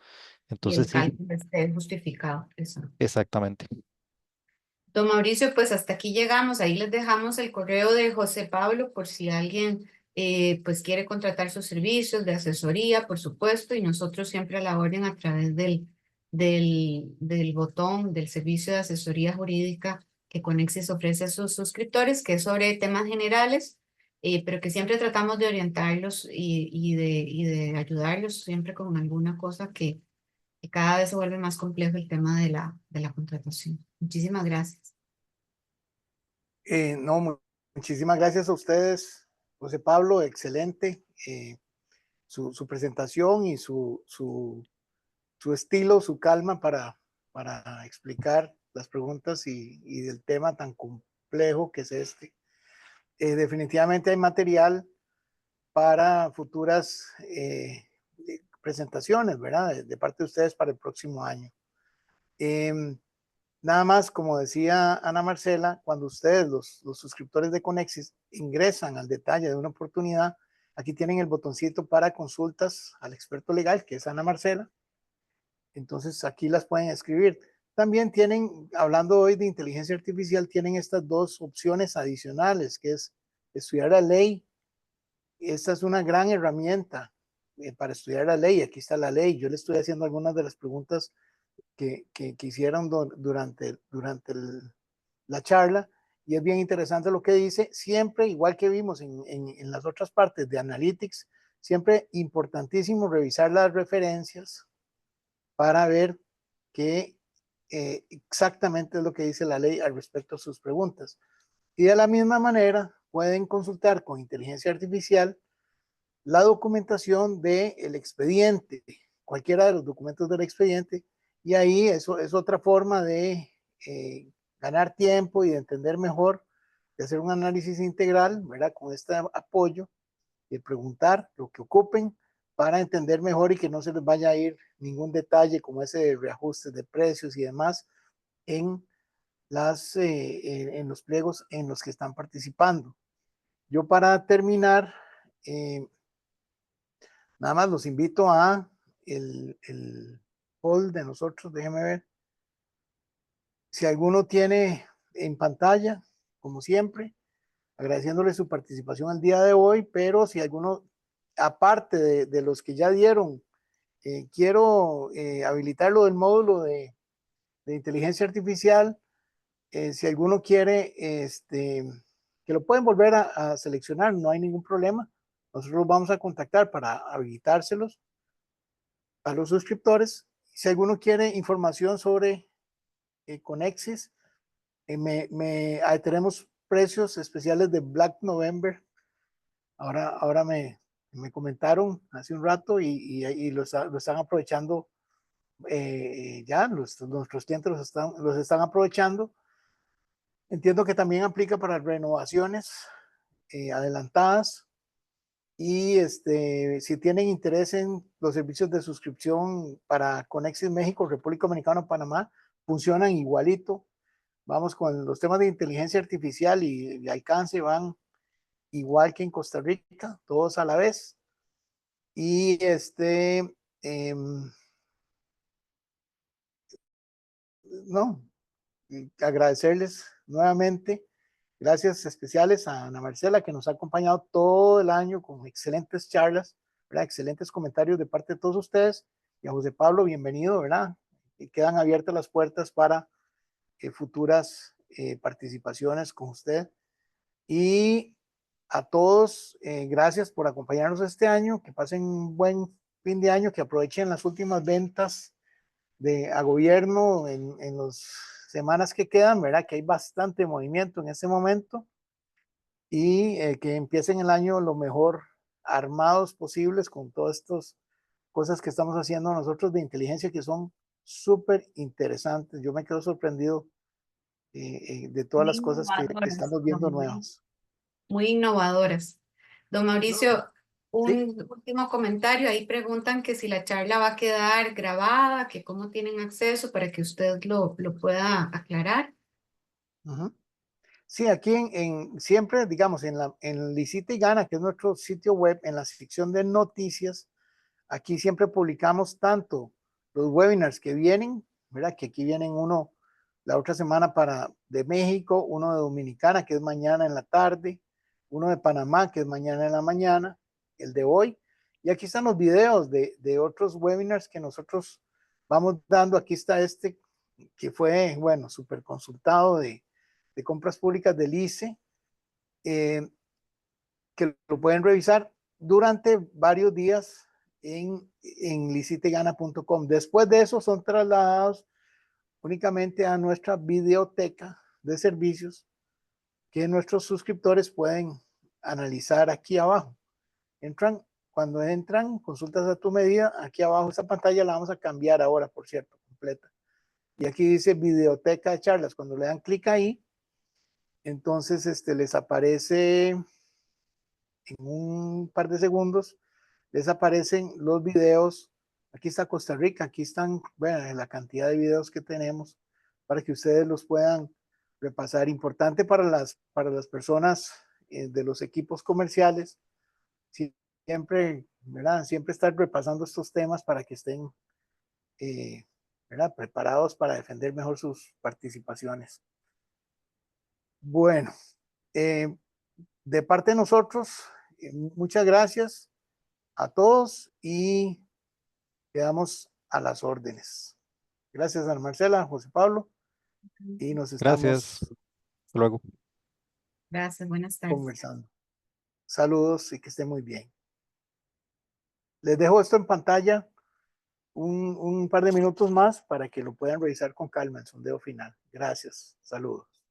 S2: Y
S3: Entonces
S2: el
S3: sí,
S2: cálculo esté justificado. Eso.
S3: exactamente.
S2: Don Mauricio, pues hasta aquí llegamos. Ahí les dejamos el correo de José Pablo por si alguien pues quiere contratar sus servicios de asesoría, por supuesto, y nosotros siempre a la orden a través del botón del servicio de asesoría jurídica que Conexis ofrece a sus suscriptores, que es sobre temas generales, pero que siempre tratamos de orientarlos y de ayudarlos siempre con alguna cosa que cada vez se vuelve más complejo el tema de la contratación. Muchísimas gracias.
S1: No, muchísimas gracias a ustedes, José Pablo, excelente. su presentación y su estilo, su calma para explicar las preguntas y del tema tan complejo que es este. Definitivamente hay material para futuras presentaciones, ¿verdad? De parte de ustedes para el próximo año. Nada más, como decía Ana Marcela, cuando ustedes, los suscriptores de Conexis, ingresan al detalle de una oportunidad, aquí tienen el botoncito para consultas al experto legal, que es Ana Marcela. Entonces aquí las pueden escribir. También tienen, hablando hoy de inteligencia artificial, tienen estas dos opciones adicionales, que es estudiar la ley. Esta es una gran herramienta para estudiar la ley. Aquí está la ley. Yo le estoy haciendo algunas de las preguntas que hicieron durante la charla, y es bien interesante lo que dice. Siempre, igual que vimos en las otras partes de Analytics, siempre importantísimo revisar las referencias para ver qué exactamente es lo que dice la ley al respecto a sus preguntas. Y de la misma manera pueden consultar con inteligencia artificial la documentación del expediente, cualquiera de los documentos del expediente, y ahí eso es otra forma de ganar tiempo y de entender mejor, de hacer un análisis integral, ¿verdad? Con este apoyo, de preguntar lo que ocupen para entender mejor y que no se les vaya a ir ningún detalle como ese de reajustes de precios y demás en los pliegos en los que están participando. Yo, para terminar, nada más los invito a el poll de nosotros. Déjenme ver si alguno tiene en pantalla, como siempre, agradeciéndole su participación el día de hoy, pero si alguno, aparte de los que ya dieron, quiero habilitarlo del módulo de inteligencia artificial. Si alguno quiere, que lo pueden volver a seleccionar, no hay ningún problema. Nosotros vamos a contactar para habilitárselos a los suscriptores. Si alguno quiere información sobre Conexis, tenemos precios especiales de Black November. Ahora me comentaron hace un rato y lo están aprovechando. Ya nuestros clientes los están aprovechando. Entiendo que también aplica para renovaciones adelantadas. Y si tienen interés en los servicios de suscripción para Conexis México, República Dominicana, Panamá, funcionan igualito. Vamos con los temas de inteligencia artificial y alcance, van igual que en Costa Rica, todos a la vez. Y no, agradecerles nuevamente. Gracias especiales a Ana Marcela, que nos ha acompañado todo el año con excelentes charlas, ¿verdad? Excelentes comentarios de parte de todos ustedes. Y a José Pablo, bienvenido, ¿verdad? Y quedan abiertas las puertas para futuras participaciones con usted. Y a todos, gracias por acompañarnos este año. Que pasen un buen fin de año, que aprovechen las últimas ventas a gobierno en las semanas que quedan, ¿verdad? Que hay bastante movimiento en ese momento, y que empiecen el año lo mejor armados posibles con todas estas cosas que estamos haciendo nosotros de inteligencia, que son súper interesantes. Yo me quedo sorprendido de todas
S2: Muy
S1: las cosas que
S2: innovadoras,
S1: estamos viendo nuevas.
S2: muy innovadoras. Don Mauricio,
S1: Sí.
S2: un último comentario. Ahí preguntan que si la charla va a quedar grabada, que cómo tienen acceso para que usted lo pueda aclarar.
S1: Uh-huh. Sí, aquí siempre, digamos, en Licita y Gana, que es nuestro sitio web, en la sección de noticias, aquí siempre publicamos tanto los webinars que vienen, ¿verdad? Que aquí vienen uno la otra semana de México, uno de Dominicana, que es mañana en la tarde, uno de Panamá, que es mañana en la mañana, el de hoy. Y aquí están los videos de otros webinars que nosotros vamos dando. Aquí está que fue, bueno, súper consultado de compras públicas del ICE, que lo pueden revisar durante varios días en licitegana.com. Después de eso son trasladados únicamente a nuestra videoteca de servicios, que nuestros suscriptores pueden analizar aquí abajo. Entran cuando entran, consultas a tu medida, aquí abajo esta pantalla la vamos a cambiar ahora, por cierto, completa. Y aquí dice videoteca de charlas. Cuando le dan clic ahí, entonces les aparece en un par de segundos, les aparecen los videos. Aquí está Costa Rica, aquí están, bueno, la cantidad de videos que tenemos para que ustedes los puedan repasar. Importante para las personas de los equipos comerciales, siempre, ¿verdad? Siempre estar repasando estos temas para que estén, ¿verdad? Preparados para defender mejor sus participaciones. Bueno, de parte de nosotros, muchas gracias a todos y quedamos a las órdenes. Gracias a Marcela, José Pablo, y nos
S3: Gracias.
S1: estamos
S3: Hasta luego.
S2: Gracias, buenas tardes.
S1: conversando. Saludos y que estén muy bien. Les dejo esto en pantalla un par de minutos más para que lo puedan revisar con calma, el sondeo final. Gracias. Saludos.